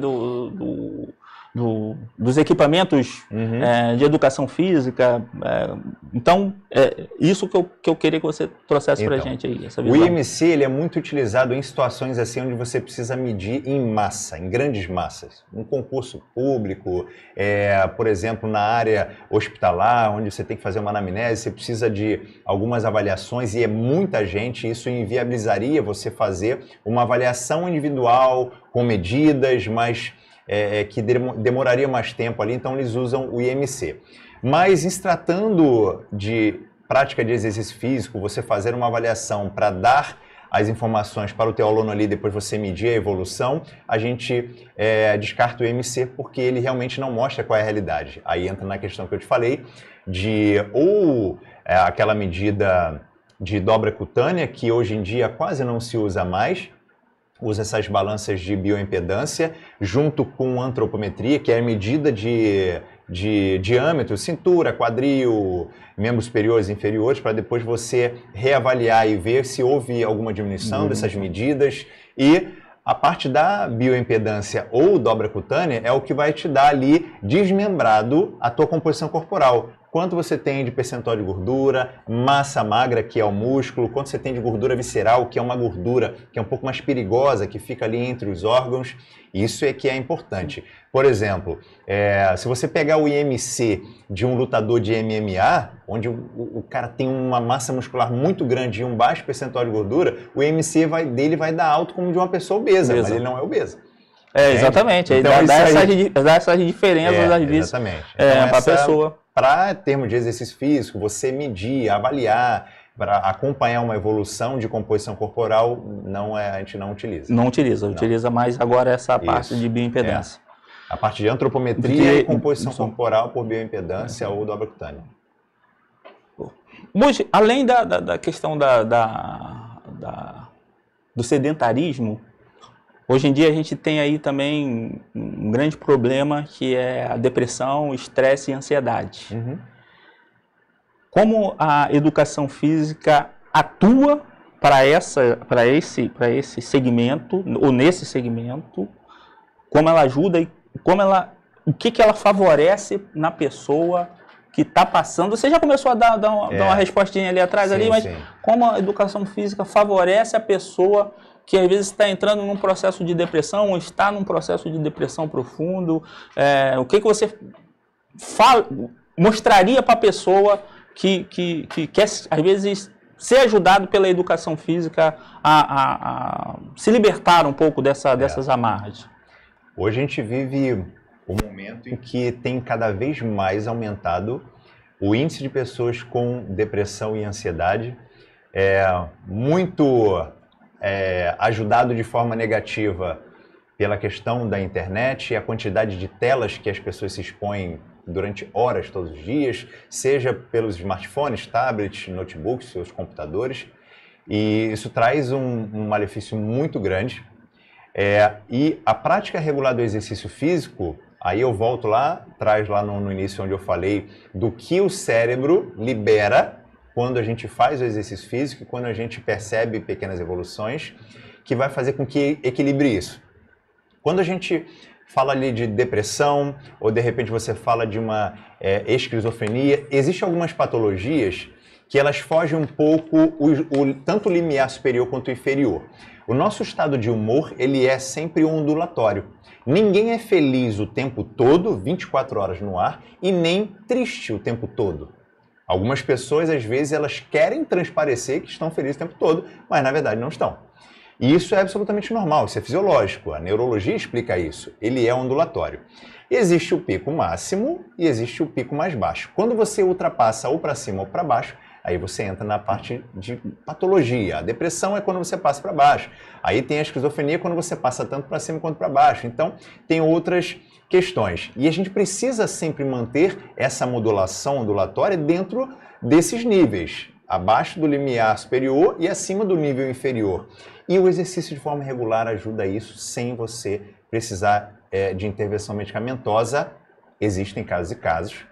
Speaker 1: dos equipamentos de educação física. Então, isso que eu queria que você trouxesse para a gente aí, essa visão.
Speaker 2: O IMC ele é muito utilizado em situações assim onde você precisa medir em massa, em grandes massas. Um concurso público, por exemplo, na área hospitalar, onde você tem que fazer uma anamnese, você precisa de algumas avaliações e é muita gente, isso inviabilizaria você fazer uma avaliação individual com medidas, mas que demoraria mais tempo ali, então eles usam o IMC. Mas em se tratando de prática de exercício físico, você fazer uma avaliação para dar as informações para o teu aluno ali, depois você medir a evolução, a gente descarta o IMC porque ele realmente não mostra qual é a realidade. Aí entra na questão que eu te falei, de aquela medida de dobra cutânea, que hoje em dia quase não se usa mais, usa essas balanças de bioimpedância, junto com antropometria, que é a medida de de diâmetro, cintura, quadril, membros superiores e inferiores, para depois você reavaliar e ver se houve alguma diminuição dessas medidas. E a parte da bioimpedância ou dobra cutânea é o que vai te dar ali desmembrado a tua composição corporal. Quanto você tem de percentual de gordura, massa magra, que é o músculo, quanto você tem de gordura visceral, que é uma gordura que é um pouco mais perigosa, que fica ali entre os órgãos. Isso é que é importante. Por exemplo, se você pegar o IMC de um lutador de MMA, onde o cara tem uma massa muscular muito grande e um baixo percentual de gordura, o IMC dele vai dar alto como de uma pessoa obesa, mas ele não é obesa.
Speaker 1: Exatamente.
Speaker 2: Então,
Speaker 1: dá essas diferenças, às vezes, para a pessoa.
Speaker 2: Para termos de exercício físico, você medir, avaliar, para acompanhar uma evolução de composição corporal, a gente não utiliza.
Speaker 1: Não utiliza mais agora essa parte de bioimpedância.
Speaker 2: A parte de antropometria e composição corporal por bioimpedância ou dobra cutânea.
Speaker 1: Hoje, além da questão do sedentarismo, hoje em dia a gente tem aí também um grande problema que é a depressão, estresse e ansiedade. Como a educação física atua para esse segmento, ou nesse segmento, como ela ajuda e o que ela favorece na pessoa que está passando. Você já começou a dar uma respostinha ali atrás, mas como a educação física favorece a pessoa que às vezes está entrando num processo de depressão ou está num processo de depressão profundo, o que você mostraria para a pessoa que quer, às vezes, ser ajudado pela educação física a se libertar um pouco dessas amarras?
Speaker 2: Hoje a gente vive um momento em que tem cada vez mais aumentado o índice de pessoas com depressão e ansiedade, muito ajudado de forma negativa pela questão da internet e a quantidade de telas que as pessoas se expõem durante horas todos os dias, seja pelos smartphones, tablets, notebooks, seus computadores, e isso traz um malefício muito grande. E a prática regular do exercício físico, aí eu volto lá atrás, lá no início onde eu falei do que o cérebro libera quando a gente faz o exercício físico e quando a gente percebe pequenas evoluções, que vai fazer com que equilibre isso. Quando a gente fala ali de depressão, ou de repente você fala de uma esquizofrenia, existem algumas patologias que elas fogem um pouco tanto o limiar superior quanto o inferior. O nosso estado de humor, ele é sempre ondulatório. Ninguém é feliz o tempo todo, 24 horas no ar, e nem triste o tempo todo. Algumas pessoas, às vezes, elas querem transparecer que estão felizes o tempo todo, mas na verdade não estão. E isso é absolutamente normal, isso é fisiológico. A neurologia explica isso. Ele é ondulatório. Existe o pico máximo e existe o pico mais baixo. Quando você ultrapassa ou para cima ou para baixo, aí você entra na parte de patologia. A depressão é quando você passa para baixo. Aí tem a esquizofrenia quando você passa tanto para cima quanto para baixo. Então, tem outras questões. E a gente precisa sempre manter essa modulação ondulatória dentro desses níveis, abaixo do limiar superior e acima do nível inferior. E o exercício de forma regular ajuda isso sem você precisar de intervenção medicamentosa. Existem casos e casos,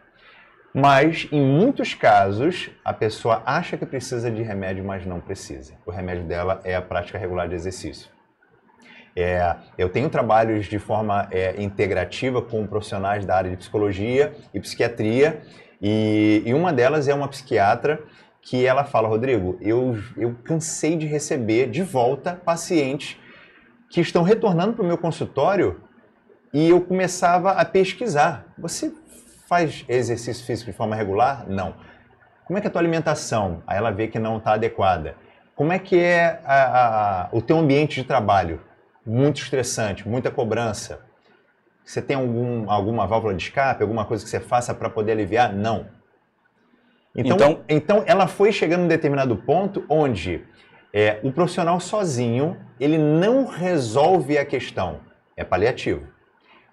Speaker 2: mas em muitos casos a pessoa acha que precisa de remédio, mas não precisa. O remédio dela é a prática regular de exercício. Eu tenho trabalhos de forma integrativa com profissionais da área de psicologia e psiquiatria, e uma delas é uma psiquiatra que ela fala: Rodrigo, eu cansei de receber de volta pacientes que estão retornando para o meu consultório, e eu começava a pesquisar. Você faz exercício físico de forma regular? Não. Como é que é a tua alimentação? Aí ela vê que não está adequada. Como é que é o teu ambiente de trabalho? Muito estressante, muita cobrança. Você tem alguma válvula de escape, alguma coisa que você faça para poder aliviar? Não. Então ela foi chegando em um determinado ponto onde o profissional sozinho, ele não resolve a questão. É paliativo.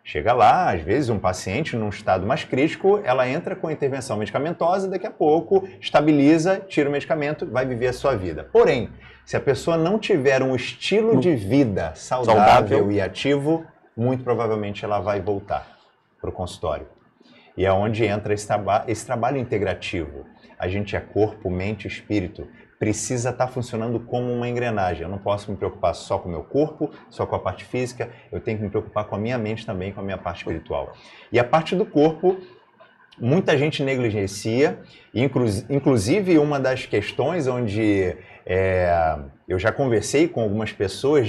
Speaker 2: Chega lá, às vezes um paciente num estado mais crítico, ela entra com intervenção medicamentosa, daqui a pouco estabiliza, tira o medicamento, vai viver a sua vida. Porém, se a pessoa não tiver um estilo de vida saudável e ativo, muito provavelmente ela vai voltar para o consultório. E é onde entra esse trabalho integrativo. A gente é corpo, mente e espírito. Precisa estar funcionando como uma engrenagem. Eu não posso me preocupar só com o meu corpo, só com a parte física. Eu tenho que me preocupar com a minha mente também, com a minha parte espiritual. E a parte do corpo, muita gente negligencia. Inclusive, uma das questões onde eu já conversei com algumas pessoas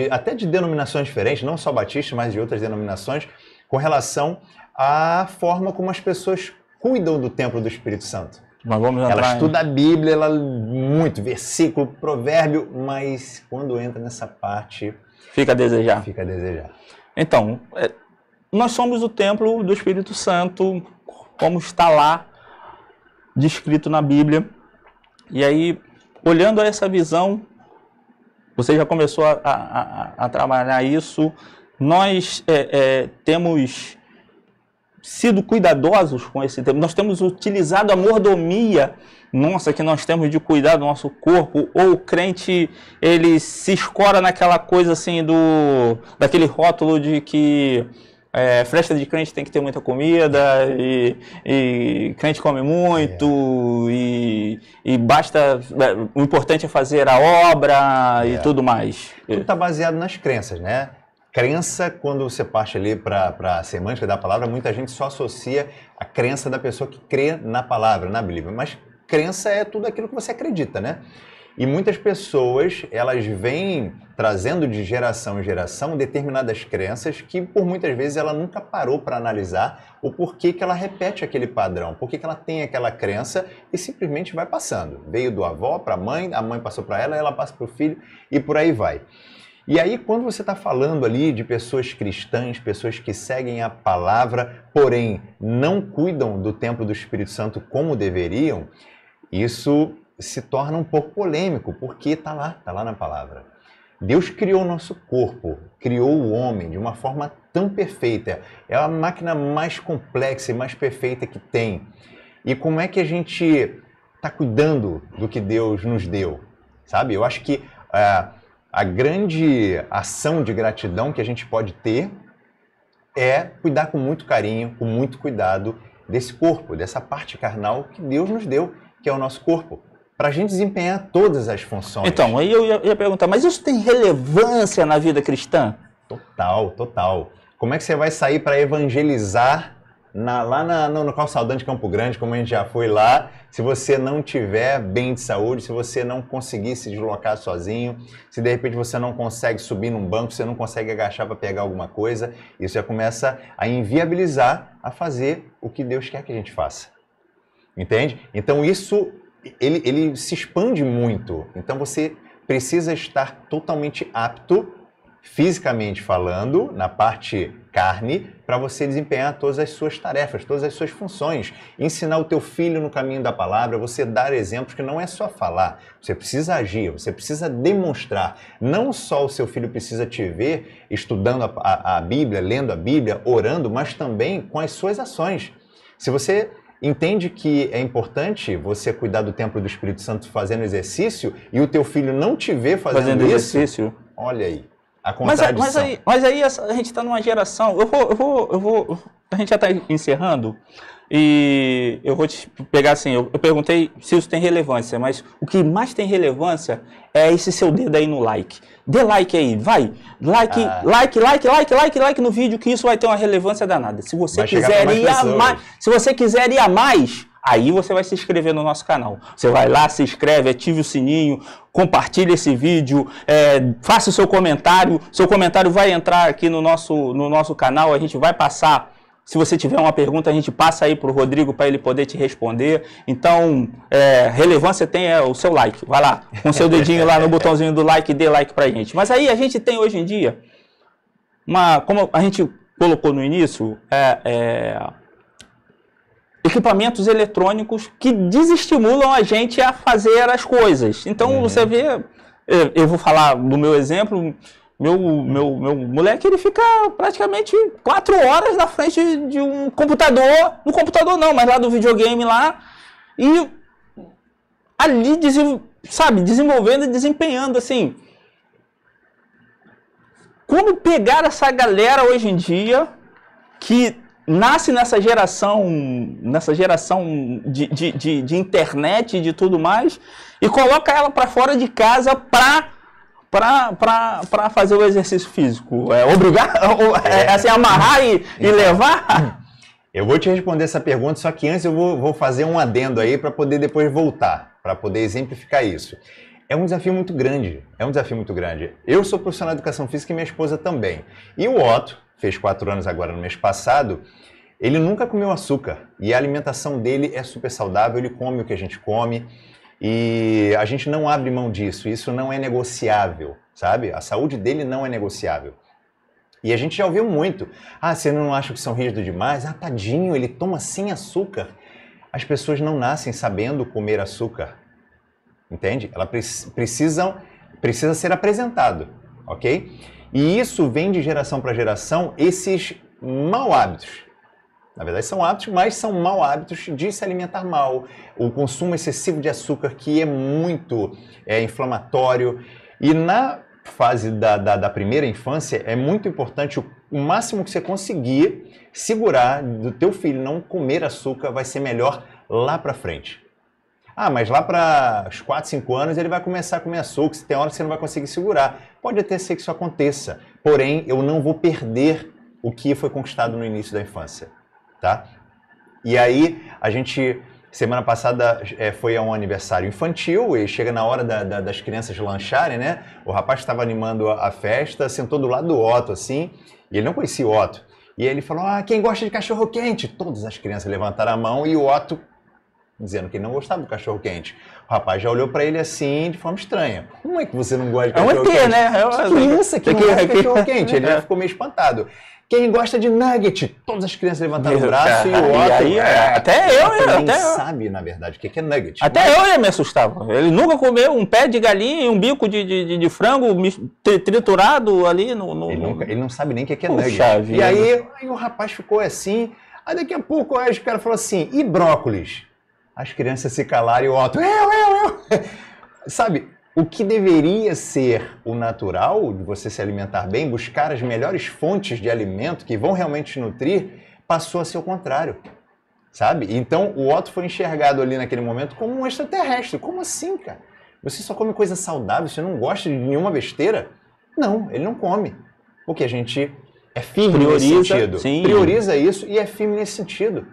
Speaker 2: até de denominações diferentes, não só batistas, mas de outras denominações, com relação à forma como as pessoas cuidam do templo do Espírito Santo.
Speaker 1: Mas vamos entrar
Speaker 2: ela estuda a Bíblia, muito, versículo, provérbio, mas quando entra nessa parte...
Speaker 1: Fica a desejar.
Speaker 2: Fica a desejar.
Speaker 1: Então, nós somos o templo do Espírito Santo, como está lá, descrito na Bíblia. E aí, olhando a essa visão, você já começou a trabalhar isso, nós temos sido cuidadosos com esse tempo, nós temos utilizado a mordomia nossa que nós temos de cuidar do nosso corpo, ou o crente, ele se escora naquela coisa assim daquele rótulo de que festa de crente tem que ter muita comida e crente come muito e basta, o importante é fazer a obra e tudo mais.
Speaker 2: Tudo está baseado nas crenças, né? Crença, quando você parte ali para a semântica da palavra, muita gente só associa a crença da pessoa que crê na palavra, na Bíblia. Mas crença é tudo aquilo que você acredita, né? E muitas pessoas, elas vêm trazendo de geração em geração determinadas crenças que, por muitas vezes, ela nunca parou para analisar o porquê que ela repete aquele padrão, porquê que ela tem aquela crença e simplesmente vai passando. Veio do avó para a mãe passou para ela passa para o filho e por aí vai. E aí, quando você está falando ali de pessoas cristãs, pessoas que seguem a palavra, porém não cuidam do templo do Espírito Santo como deveriam, isso se torna um pouco polêmico, porque está lá na palavra. Deus criou o nosso corpo, criou o homem de uma forma tão perfeita. É a máquina mais complexa e mais perfeita que tem. E como é que a gente está cuidando do que Deus nos deu? Sabe? Eu acho que a grande ação de gratidão que a gente pode ter é cuidar com muito carinho, com muito cuidado desse corpo, dessa parte carnal que Deus nos deu, que é o nosso corpo, para a gente desempenhar todas as funções.
Speaker 1: Então, aí eu ia perguntar, mas isso tem relevância na vida cristã?
Speaker 2: Total, total. Como é que você vai sair para evangelizar lá no calçadão de Campo Grande, como a gente já foi lá, se você não tiver bem de saúde, se você não conseguir se deslocar sozinho, se de repente você não consegue subir num banco, você não consegue agachar para pegar alguma coisa, isso já começa a inviabilizar a fazer o que Deus quer que a gente faça. Entende? Então isso, ele se expande muito. Então você precisa estar totalmente apto, fisicamente falando, na parte carne, para você desempenhar todas as suas tarefas, todas as suas funções. Ensinar o teu filho no caminho da palavra, você dar exemplos que não é só falar, você precisa agir, você precisa demonstrar. Não só o seu filho precisa te ver estudando a Bíblia, lendo a Bíblia, orando, mas também com as suas ações. Se você entende que é importante você cuidar do templo do Espírito Santo fazendo exercício e o teu filho não te vê fazendo
Speaker 1: exercício,
Speaker 2: olha aí.
Speaker 1: Mas aí a gente está numa geração. A gente já está encerrando e eu vou te pegar assim. Eu perguntei se isso tem relevância, mas o que mais tem relevância é esse seu dedo aí no like. Dê like aí, vai. Like no vídeo, que isso vai ter uma relevância danada. Se você quiser ir a mais, aí você vai se inscrever no nosso canal. Você vai lá, se inscreve, ative o sininho, compartilhe esse vídeo, faça o seu comentário. Seu comentário vai entrar aqui no nosso canal, a gente vai passar. Se você tiver uma pergunta, a gente passa aí para o Rodrigo para ele poder te responder. Então, relevância tem o seu like. Vai lá, com o seu dedinho lá no botãozinho do like e dê like para a gente. Mas aí a gente tem hoje em dia, como a gente colocou no início, equipamentos eletrônicos que desestimulam a gente a fazer as coisas. Então, você vê, eu vou falar do meu exemplo, meu moleque, ele fica praticamente 4 horas na frente de um computador, no computador não, mas lá do videogame lá, e ali, desenvolvendo e desempenhando, assim. Como pegar essa galera hoje em dia que nasce nessa geração de internet e de tudo mais, e coloca ela para fora de casa para fazer o exercício físico. Obrigar, assim, amarrar e levar?
Speaker 2: Eu vou te responder essa pergunta, só que antes eu vou fazer um adendo aí para poder depois voltar, para poder exemplificar isso. É um desafio muito grande, Eu sou profissional de educação física e minha esposa também. E o Otto, fez 4 anos agora no mês passado, ele nunca comeu açúcar. E a alimentação dele é super saudável, ele come o que a gente come. E a gente não abre mão disso, isso não é negociável, sabe? A saúde dele não é negociável. E a gente já ouviu muito. Ah, você não acha que são rígidos demais? Ah, tadinho, ele toma sem açúcar. As pessoas não nascem sabendo comer açúcar. Entende? Ela precisa ser apresentado, ok? E isso vem de geração para geração, esses mau hábitos. Na verdade são hábitos, mas são mau hábitos de se alimentar mal. O consumo excessivo de açúcar, que é muito inflamatório. E na fase da primeira infância, é muito importante o máximo que você conseguir segurar do teu filho não comer açúcar, vai ser melhor lá para frente. Ah, mas lá para os 4, 5 anos ele vai começar a comer açúcar, tem hora que você não vai conseguir segurar. Pode até ser que isso aconteça, porém eu não vou perder o que foi conquistado no início da infância, tá? E aí a gente, semana passada foi a um aniversário infantil e chega na hora das crianças lancharem, né? O rapaz que estava animando a festa sentou do lado do Otto, assim, e ele não conhecia o Otto. E ele falou, quem gosta de cachorro quente? Todas as crianças levantaram a mão e o Otto dizendo que ele não gostava do cachorro quente. O rapaz já olhou para ele assim, de forma estranha. Como é que você não gosta de cachorro quente?
Speaker 1: né?
Speaker 2: Criança que não gosta de cachorro quente. Ele já ficou meio espantado. Quem gosta de nugget? Todas as crianças levantaram o braço e o Otto...
Speaker 1: Até eu
Speaker 2: sabe, na verdade, o que é nugget.
Speaker 1: Até eu ia me assustar. Ele nunca comeu um pé de galinha e um bico de frango triturado ali no...
Speaker 2: Ele não sabe nem o que é nugget.
Speaker 1: Vida.
Speaker 2: E aí o rapaz ficou assim... Aí daqui a pouco o cara falou assim, e brócolis? As crianças se calaram e o Otto, eu. Sabe, o que deveria ser o natural de você se alimentar bem, buscar as melhores fontes de alimento que vão realmente te nutrir, passou a ser o contrário, sabe? Então o Otto foi enxergado ali naquele momento como um extraterrestre. Como assim, cara? Você só come coisa saudável, você não gosta de nenhuma besteira? Não, ele não come. Porque a gente é firme nesse sentido.
Speaker 1: Sim.
Speaker 2: Prioriza isso e é firme nesse sentido.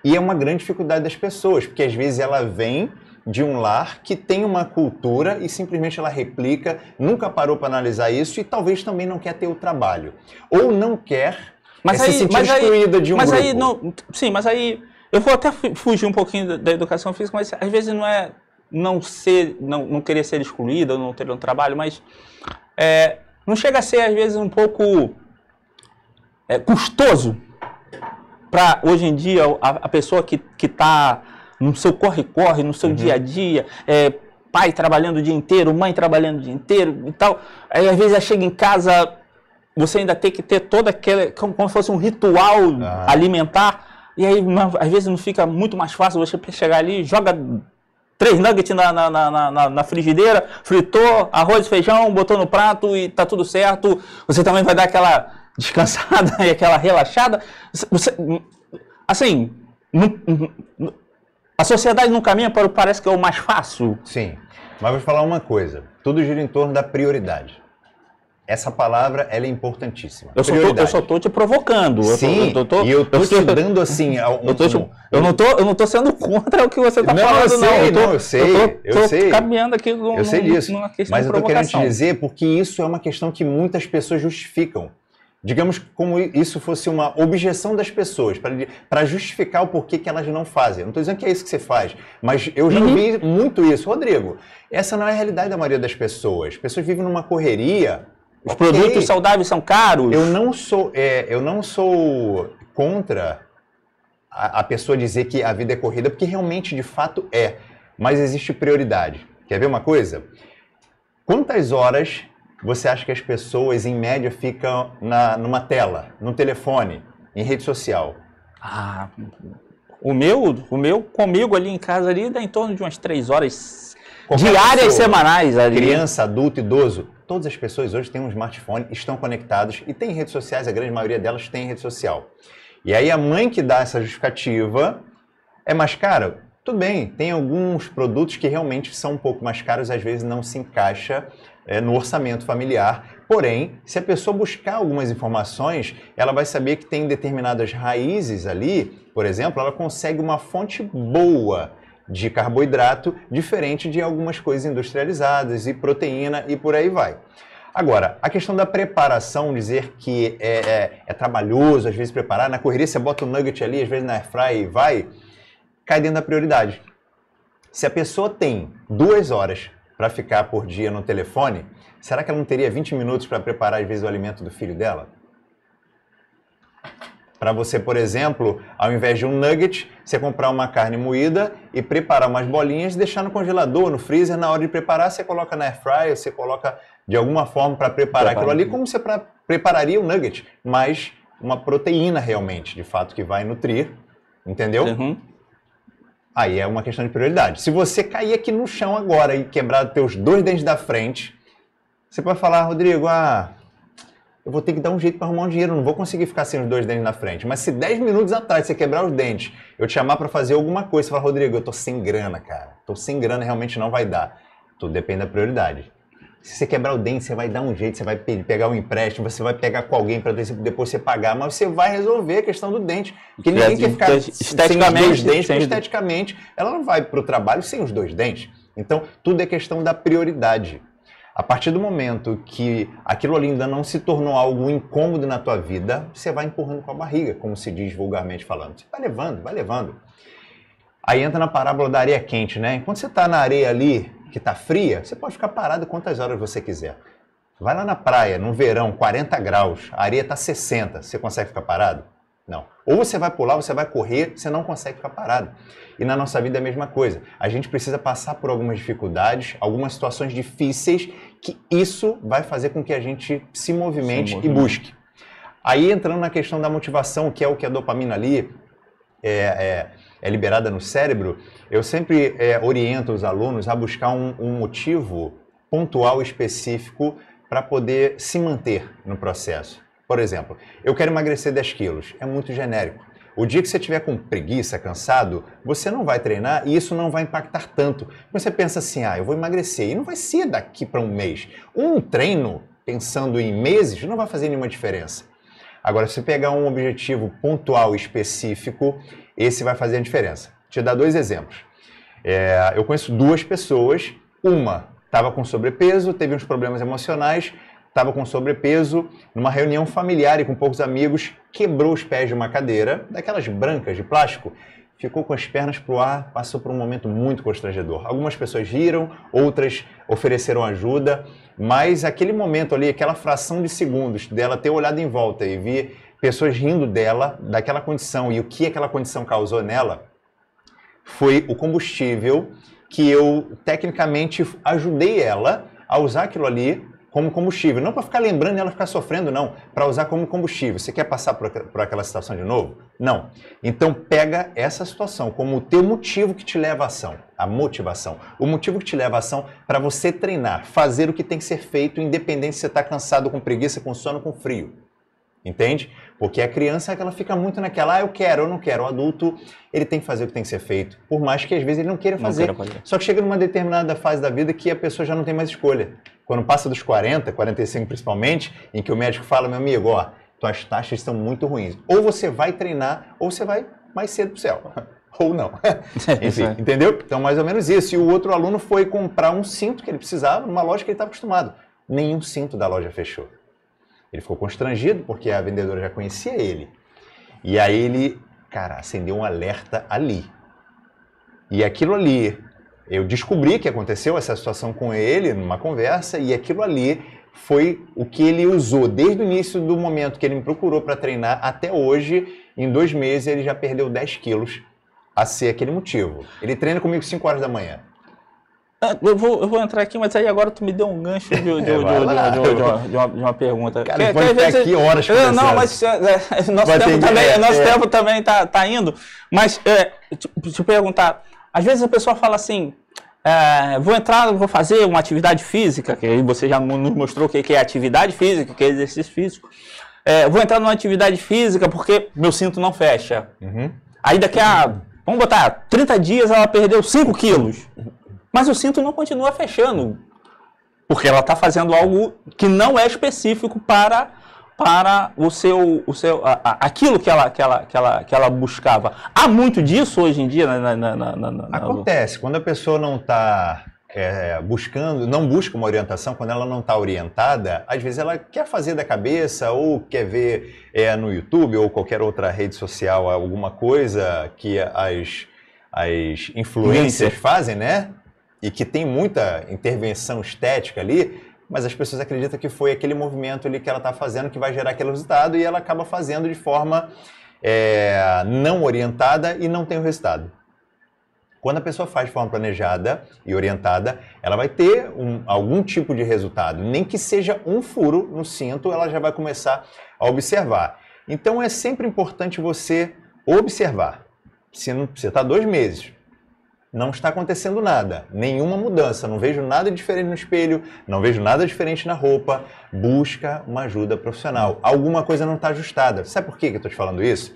Speaker 2: E é uma grande dificuldade das pessoas, porque às vezes ela vem de um lar que tem uma cultura e simplesmente ela replica, nunca parou para analisar isso e talvez também não quer ter o trabalho. Ou não quer se sentir excluída de um grupo.
Speaker 1: Mas aí eu vou até fugir um pouquinho da educação física, mas às vezes não é não querer ser excluída ou não ter um trabalho, mas não chega a ser às vezes um pouco custoso para, hoje em dia, a pessoa que está no seu corre-corre, no seu dia a dia, pai trabalhando o dia inteiro, mãe trabalhando o dia inteiro e tal, aí às vezes chega em casa, você ainda tem que ter toda aquela, como se fosse um ritual alimentar, e aí às vezes não fica muito mais fácil você chegar ali, joga 3 nuggets na frigideira, fritou, arroz, feijão, botou no prato e tá tudo certo, você também vai dar aquela descansada e aquela relaxada. Assim, a sociedade não caminha para o que parece que é o mais fácil.
Speaker 2: Sim, mas vou falar uma coisa. Tudo gira em torno da prioridade. Essa palavra, ela é importantíssima.
Speaker 1: Eu só estou te provocando.
Speaker 2: Sim, e eu estou te dando assim...
Speaker 1: Eu não estou sendo contra o que você está falando,
Speaker 2: Eu sei.
Speaker 1: Eu sei. Caminhando aqui
Speaker 2: eu sei disso, mas eu estou querendo te dizer porque isso é uma questão que muitas pessoas justificam. Digamos como isso fosse uma objeção das pessoas, para justificar o porquê que elas não fazem. Eu não estou dizendo que é isso que você faz, mas eu já ouvi muito isso. Rodrigo, essa não é a realidade da maioria das pessoas. As pessoas vivem numa correria.
Speaker 1: Os produtos saudáveis são caros.
Speaker 2: Eu não sou contra a pessoa dizer que a vida é corrida, porque realmente, de fato, é. Mas existe prioridade. Quer ver uma coisa? Quantas horas você acha que as pessoas, em média, ficam numa tela, no telefone, em rede social?
Speaker 1: O meu comigo ali em casa ali dá em torno de umas 3 horas diárias, semanais. Ali.
Speaker 2: Criança, adulto, idoso. Todas as pessoas hoje têm um smartphone, estão conectadas e têm redes sociais, a grande maioria delas tem rede social. E aí a mãe que dá essa justificativa é mais caro. Tudo bem, tem alguns produtos que realmente são um pouco mais caros, às vezes não se encaixa no orçamento familiar. Porém, se a pessoa buscar algumas informações, ela vai saber que tem determinadas raízes ali, por exemplo, ela consegue uma fonte boa de carboidrato, diferente de algumas coisas industrializadas e proteína e por aí vai. Agora, a questão da preparação, dizer que é trabalhoso às vezes preparar, na correria você bota o nugget ali, às vezes na airfryer e vai, cai dentro da prioridade. Se a pessoa tem 2 horas para ficar por dia no telefone, será que ela não teria 20 minutos para preparar às vezes o alimento do filho dela? Para você, por exemplo, ao invés de um nugget, você comprar uma carne moída e preparar umas bolinhas, deixar no congelador, no freezer, na hora de preparar, você coloca na air fryer, você coloca de alguma forma para preparar aquilo ali, como você prepararia o nugget, mas uma proteína realmente, de fato, que vai nutrir, entendeu?
Speaker 1: Uhum.
Speaker 2: Aí é uma questão de prioridade. Se você cair aqui no chão agora e quebrar teus 2 dentes da frente, você pode falar, Rodrigo, eu vou ter que dar um jeito para arrumar um dinheiro, não vou conseguir ficar sem os 2 dentes na frente. Mas se 10 minutos atrás você quebrar os dentes, eu te chamar para fazer alguma coisa, você fala, Rodrigo, eu tô sem grana, cara. Tô sem grana, realmente não vai dar. Tudo depende da prioridade. Se você quebrar o dente, você vai dar um jeito, você vai pegar um empréstimo, você vai pegar com alguém para depois você pagar, mas você vai resolver a questão do dente. Porque ninguém quer ficar sem os 2 dentes, porque esteticamente ela não vai para o trabalho sem os 2 dentes. Então, tudo é questão da prioridade. A partir do momento que aquilo ali ainda não se tornou algo incômodo na tua vida, você vai empurrando com a barriga, como se diz vulgarmente falando. Você vai levando, vai levando. Aí entra na parábola da areia quente, né? Enquanto você está na areia ali, que está fria, você pode ficar parado quantas horas você quiser. Vai lá na praia, no verão, 40 graus, a areia está 60, você consegue ficar parado? Não. Ou você vai pular, você vai correr, você não consegue ficar parado. E na nossa vida é a mesma coisa. A gente precisa passar por algumas dificuldades, algumas situações difíceis, que isso vai fazer com que a gente se movimente e busque. Aí entrando na questão da motivação, que é o que a dopamina ali é liberada no cérebro, eu sempre oriento os alunos a buscar um motivo pontual específico para poder se manter no processo. Por exemplo, eu quero emagrecer 10 quilos, é muito genérico. O dia que você estiver com preguiça, cansado, você não vai treinar e isso não vai impactar tanto. Você pensa assim, eu vou emagrecer, e não vai ser daqui para um mês. Um treino, pensando em meses, não vai fazer nenhuma diferença. Agora, se você pegar um objetivo pontual específico, esse vai fazer a diferença. Vou te dar 2 exemplos. Eu conheço 2 pessoas, uma estava com sobrepeso, teve uns problemas emocionais, estava com sobrepeso, numa reunião familiar e com poucos amigos, quebrou os pés de uma cadeira, daquelas brancas de plástico, ficou com as pernas para o ar, passou por um momento muito constrangedor. Algumas pessoas riram, outras ofereceram ajuda, mas aquele momento ali, aquela fração de segundos dela ter olhado em volta e ver pessoas rindo dela, daquela condição e o que aquela condição causou nela, foi o combustível que eu, tecnicamente, ajudei ela a usar aquilo ali como combustível. Não para ficar lembrando e ela ficar sofrendo, não. Para usar como combustível. Você quer passar por aquela situação de novo? Não. Então pega essa situação como o teu motivo que te leva à ação. A motivação. O motivo que te leva à ação para você treinar. Fazer o que tem que ser feito, independente se você está cansado, com preguiça, com sono, com frio. Entende? Porque a criança ela fica muito naquela, eu quero, eu não quero. O adulto, ele tem que fazer o que tem que ser feito. Por mais que às vezes ele não queira fazer. Só que chega numa determinada fase da vida que a pessoa já não tem mais escolha. Quando passa dos 40, 45 principalmente, em que o médico fala, meu amigo, tuas taxas estão muito ruins. Ou você vai treinar, ou você vai mais cedo pro céu. Ou não. Enfim, entendeu? Então, mais ou menos isso. E o outro aluno foi comprar um cinto que ele precisava numa loja que ele estava acostumado. Nenhum cinto da loja fechou. Ele ficou constrangido porque a vendedora já conhecia ele. E aí ele, acendeu um alerta ali. E aquilo ali, eu descobri que aconteceu essa situação com ele numa conversa e aquilo ali foi o que ele usou desde o início do momento que ele me procurou para treinar até hoje. Em 2 meses ele já perdeu 10 quilos a ser aquele motivo. Ele treina comigo 5 horas da manhã.
Speaker 1: Eu vou entrar aqui, mas aí agora tu me deu um gancho de uma pergunta.
Speaker 2: Cara, pode ficar aqui horas conversando.
Speaker 1: Não, mas nosso tempo também tá indo. Mas, te perguntar, às vezes a pessoa fala assim, vou fazer uma atividade física, que aí você já nos mostrou o que é atividade física, o que é exercício físico, vou entrar numa atividade física porque meu cinto não fecha.
Speaker 2: Uhum.
Speaker 1: Aí daqui a, vamos botar, 30 dias ela perdeu 5 quilos. Mas o cinto não continua fechando. Porque ela está fazendo algo que não é específico para aquilo que ela buscava. Há muito disso hoje em dia?
Speaker 2: Acontece. Quando a pessoa não está não busca uma orientação, quando ela não está orientada, às vezes ela quer fazer da cabeça ou quer ver no YouTube ou qualquer outra rede social alguma coisa que as influencers fazem, né? E que tem muita intervenção estética ali, mas as pessoas acreditam que foi aquele movimento ali que ela está fazendo que vai gerar aquele resultado e ela acaba fazendo de forma não orientada e não tem o resultado. Quando a pessoa faz de forma planejada e orientada, ela vai ter algum tipo de resultado. Nem que seja um furo no cinto, ela já vai começar a observar. Então é sempre importante você observar. Se você está 2 meses, não está acontecendo nada, nenhuma mudança, não vejo nada diferente no espelho, não vejo nada diferente na roupa, busca uma ajuda profissional. Alguma coisa não está ajustada. Sabe por que eu estou te falando isso?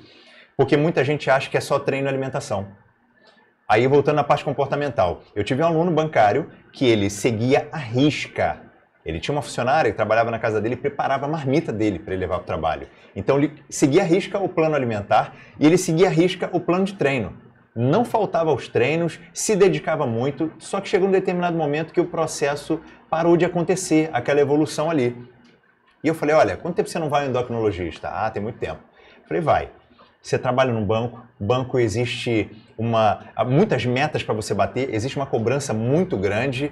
Speaker 2: Porque muita gente acha que é só treino e alimentação. Aí, voltando à parte comportamental, eu tive um aluno bancário que ele seguia à risca. Ele tinha uma funcionária que trabalhava na casa dele e preparava a marmita dele para ele levar para o trabalho. Então, ele seguia à risca o plano alimentar e ele seguia à risca o plano de treino. Não faltava aos treinos, se dedicava muito, só que chegou um determinado momento que o processo parou de acontecer, aquela evolução ali. E eu falei, olha, quanto tempo você não vai ao endocrinologista? Ah, tem muito tempo. Eu falei, vai. Você trabalha num banco existe muitas metas para você bater, existe uma cobrança muito grande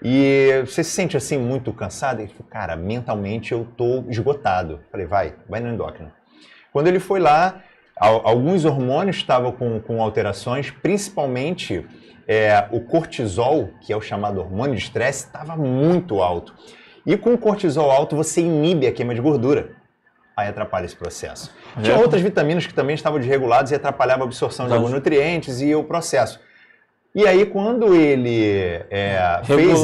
Speaker 2: e você se sente assim muito cansado? Ele falou, cara, mentalmente eu estou esgotado. Eu falei, vai no endócrino. Quando ele foi lá, alguns hormônios estavam com alterações, principalmente o cortisol, que é o chamado hormônio de estresse, estava muito alto. E com o cortisol alto você inibe a queima de gordura. Aí atrapalha esse processo. Tinha outras vitaminas que também estavam desreguladas e atrapalhavam a absorção de alguns nutrientes e o processo. E aí, quando ele fez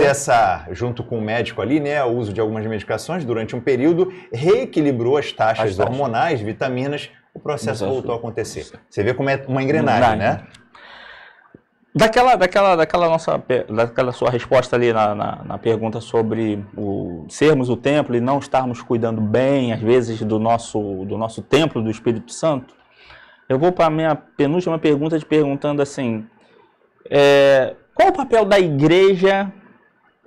Speaker 2: junto com o médico ali, né, o uso de algumas medicações durante um período, reequilibrou as taxas hormonais, vitaminas, o processo voltou a acontecer. Você vê como é uma engrenagem, né?
Speaker 1: Daquela sua resposta ali na pergunta sobre sermos o templo e não estarmos cuidando bem, às vezes, do nosso templo, do Espírito Santo, eu vou para a minha penúltima pergunta te perguntando assim, qual o papel da igreja?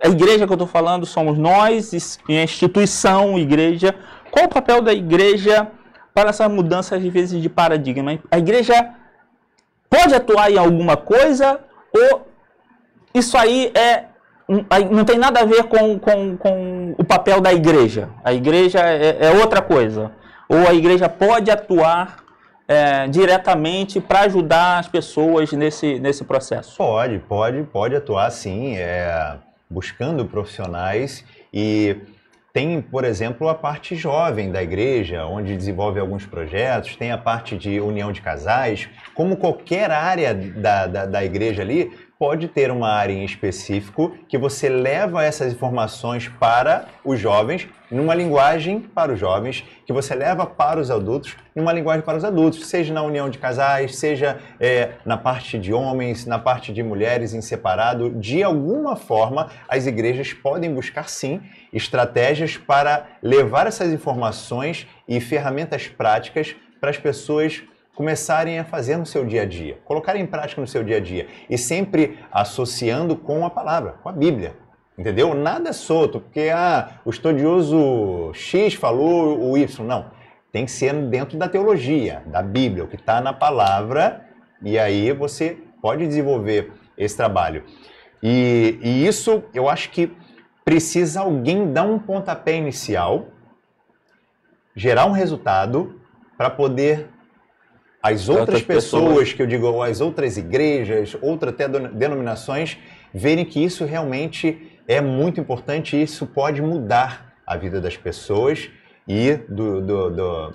Speaker 1: A igreja que eu estou falando somos nós, a instituição, igreja. Qual o papel da igreja para essa mudança, às vezes, de paradigma? A igreja pode atuar em alguma coisa ou isso aí não tem nada a ver com o papel da igreja? A igreja é outra coisa. Ou a igreja pode atuar diretamente para ajudar as pessoas nesse processo?
Speaker 2: Pode atuar sim, buscando profissionais e tem, por exemplo, a parte jovem da igreja, onde desenvolve alguns projetos, tem a parte de união de casais, como qualquer área da igreja ali, pode ter uma área em específico que você leva essas informações para os jovens, numa linguagem para os jovens, que você leva para os adultos, numa linguagem para os adultos, seja na união de casais, seja na parte de homens, na parte de mulheres em separado. De alguma forma, as igrejas podem buscar, sim, estratégias para levar essas informações e ferramentas práticas para as pessoas começarem a fazer no seu dia a dia, colocarem em prática no seu dia a dia e sempre associando com a palavra, com a Bíblia, entendeu? Nada solto, porque o estudioso X falou o Y, não. Tem que ser dentro da teologia, da Bíblia, o que está na palavra, e aí você pode desenvolver esse trabalho. E isso, eu acho que precisa alguém dar um pontapé inicial, gerar um resultado para poder as outras pessoas, que eu digo, as outras igrejas, outras até denominações, verem que isso realmente é muito importante e isso pode mudar a vida das pessoas e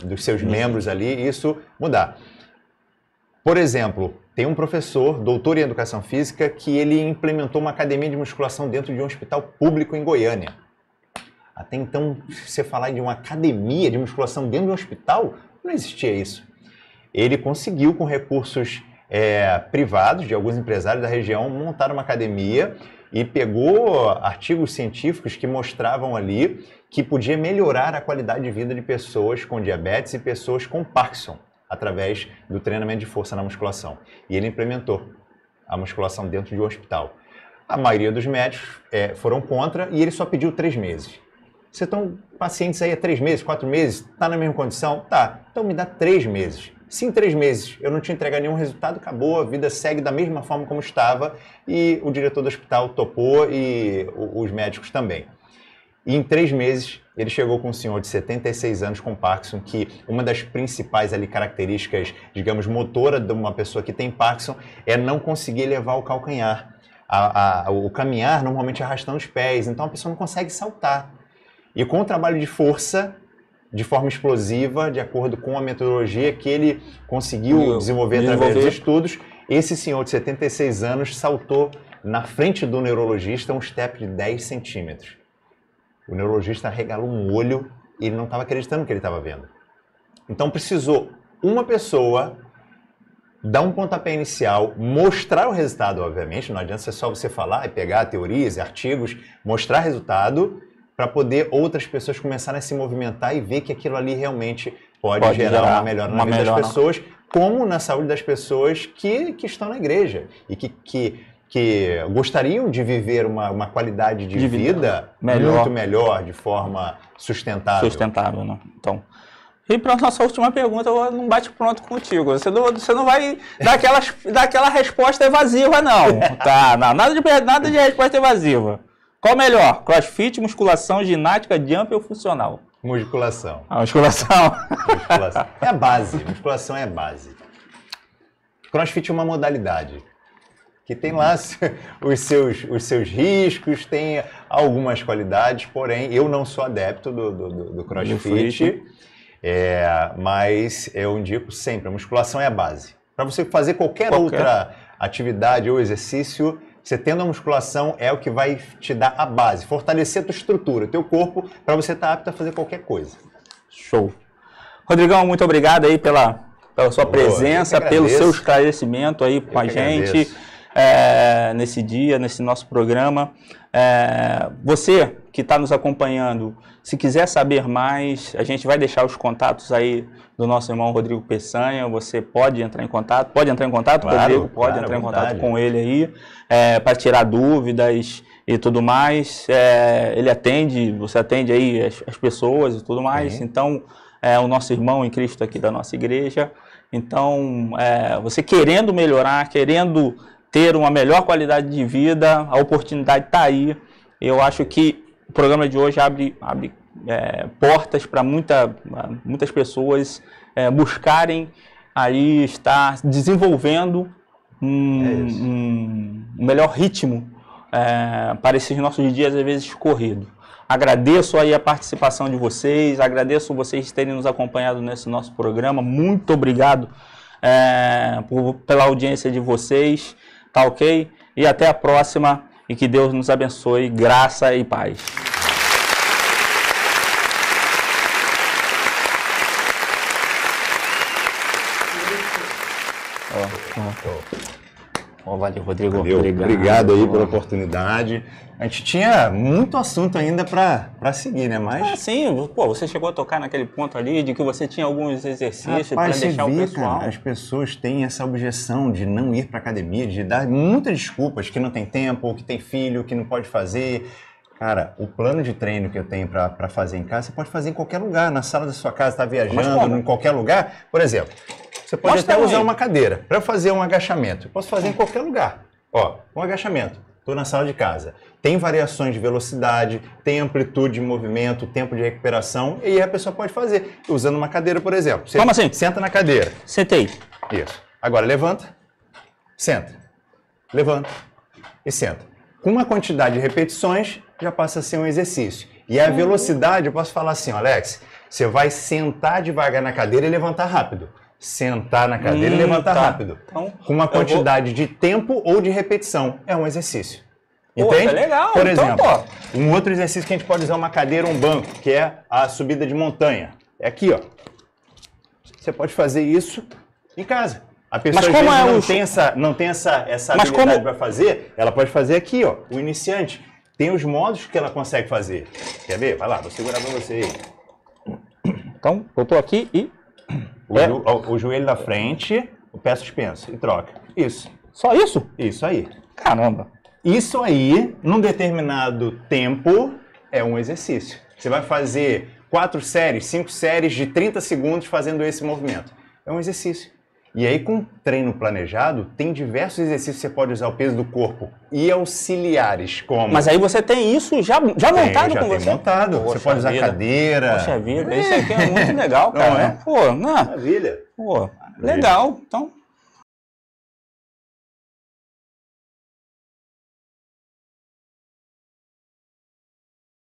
Speaker 2: dos seus membros ali, isso mudar. Por exemplo, tem um professor, doutor em educação física, que ele implementou uma academia de musculação dentro de um hospital público em Goiânia. Até então, você falar de uma academia de musculação dentro de um hospital, não existia isso. Ele conseguiu, com recursos privados de alguns empresários da região, montar uma academia e pegou artigos científicos que mostravam ali que podia melhorar a qualidade de vida de pessoas com diabetes e pessoas com Parkinson, através do treinamento de força na musculação. E ele implementou a musculação dentro de um hospital. A maioria dos médicos foram contra e ele só pediu 3 meses. Você estão pacientes aí há 3 meses, 4 meses, está na mesma condição? Tá, então me dá 3 meses. Se em 3 meses eu não te entregar nenhum resultado, acabou, a vida segue da mesma forma como estava e o diretor do hospital topou e os médicos também. E em 3 meses ele chegou com um senhor de 76 anos com Parkinson, que uma das principais ali características, digamos, motora de uma pessoa que tem Parkinson é não conseguir levar o calcanhar. O caminhar normalmente arrastando os pés, então a pessoa não consegue saltar. E com o trabalho de força, de forma explosiva, de acordo com a metodologia que ele conseguiu desenvolver através dos estudos, esse senhor de 76 anos saltou na frente do neurologista um step de 10 centímetros. O neurologista arregalou um olho e ele não estava acreditando no que ele estava vendo. Então precisou uma pessoa dar um pontapé inicial, mostrar o resultado, obviamente, não adianta só você falar e pegar teorias e artigos, mostrar resultado, para poder outras pessoas começarem a se movimentar e ver que aquilo ali realmente pode gerar uma melhora na vida das pessoas, como na saúde das pessoas que estão na igreja e que gostariam de viver uma qualidade de vida muito melhor, de forma sustentável.
Speaker 1: Sustentável, né? Então, e para a nossa última pergunta, eu não bate pronto contigo. Você não vai dar aquela resposta evasiva, não. Tá? Não, nada de resposta evasiva. Qual melhor? CrossFit, musculação, ginástica, jump ou funcional?
Speaker 2: Musculação.
Speaker 1: Musculação.
Speaker 2: Musculação. É a base. Musculação é a base. CrossFit é uma modalidade que tem lá os seus riscos, tem algumas qualidades, porém eu não sou adepto do CrossFit, mas eu indico sempre, a musculação é a base. Para você fazer qualquer outra atividade ou exercício, você tendo a musculação é o que vai te dar a base, fortalecer a tua estrutura, teu corpo, para você estar apto a fazer qualquer coisa.
Speaker 1: Show. Rodrigão, muito obrigado aí pela sua presença, pelo seu esclarecimento aí com a gente nesse dia, nesse nosso programa. Você que está nos acompanhando, se quiser saber mais, a gente vai deixar os contatos aí do nosso irmão Rodrigo Peçanha. Você pode entrar em contato,
Speaker 2: Claro,
Speaker 1: Rodrigo, pode entrar em contato com ele aí, para tirar dúvidas e tudo mais. Você atende aí as pessoas e tudo mais. Sim. Então, o nosso irmão em Cristo aqui da nossa igreja. Então, você querendo melhorar, querendo ter uma melhor qualidade de vida, a oportunidade está aí. Eu acho que o programa de hoje abre portas para muitas pessoas buscarem aí estar desenvolvendo um melhor ritmo para esses nossos dias, às vezes, corridos. Agradeço aí a participação de vocês, agradeço vocês terem nos acompanhado nesse nosso programa. Muito obrigado pela audiência de vocês, tá ok? E até a próxima, e que Deus nos abençoe, graça e paz. Valeu, Rodrigo.
Speaker 2: Valeu. Obrigado aí pela oportunidade. A gente tinha muito assunto ainda para seguir, né? Mas...
Speaker 1: sim, pô, você chegou a tocar naquele ponto ali de que você tinha alguns exercícios para deixar o pessoal.
Speaker 2: Cara, as pessoas têm essa objeção de não ir para academia, de dar muitas desculpas, que não tem tempo, que tem filho, que não pode fazer. Cara, o plano de treino que eu tenho para fazer em casa, você pode fazer em qualquer lugar, na sala da sua casa, está viajando, em qualquer lugar. Por exemplo, você pode até usar uma cadeira para fazer um agachamento. Eu posso fazer em qualquer lugar. Ó, um agachamento. Estou na sala de casa. Tem variações de velocidade, tem amplitude de movimento, tempo de recuperação, e aí a pessoa pode fazer usando uma cadeira, por exemplo. Você
Speaker 1: Como assim?
Speaker 2: Senta na cadeira.
Speaker 1: Sentei.
Speaker 2: Isso. Agora levanta, senta, levanta e senta. Com uma quantidade de repetições, já passa a ser um exercício. E a velocidade, eu posso falar assim, Alex, você vai sentar devagar na cadeira e levantar rápido. Sentar na cadeira e levantar rápido. Então, com uma quantidade de tempo ou de repetição. É um exercício. Entende?
Speaker 1: Pô, legal.
Speaker 2: Por
Speaker 1: então,
Speaker 2: exemplo,
Speaker 1: pô.
Speaker 2: um outro exercício que a gente pode usar uma cadeira ou um banco, que é a subida de montanha. É aqui, ó. Você pode fazer isso em casa. A pessoa
Speaker 1: Mas como
Speaker 2: não tem essa habilidade para fazer, ela pode fazer aqui, ó, o iniciante. Tem os modos que ela consegue fazer. Quer ver? Vai lá, vou segurar para você aí.
Speaker 1: Então, eu tô aqui e...
Speaker 2: O joelho da frente, o pé suspenso e troca. Isso.
Speaker 1: Só isso?
Speaker 2: Isso aí.
Speaker 1: Caramba.
Speaker 2: Isso aí, num determinado tempo, é um exercício. Você vai fazer 4 séries, 5 séries de 30 segundos fazendo esse movimento. É um exercício. E aí, com treino planejado, tem diversos exercícios que você pode usar o peso do corpo e auxiliares, como...
Speaker 1: Mas aí você tem isso já montado com você?
Speaker 2: Já tem montado. Você pode usar cadeira.
Speaker 1: Poxa vida, isso aqui é muito legal, cara.
Speaker 2: Não é?
Speaker 1: Pô, não.
Speaker 2: Maravilha.
Speaker 1: Pô, legal. Então,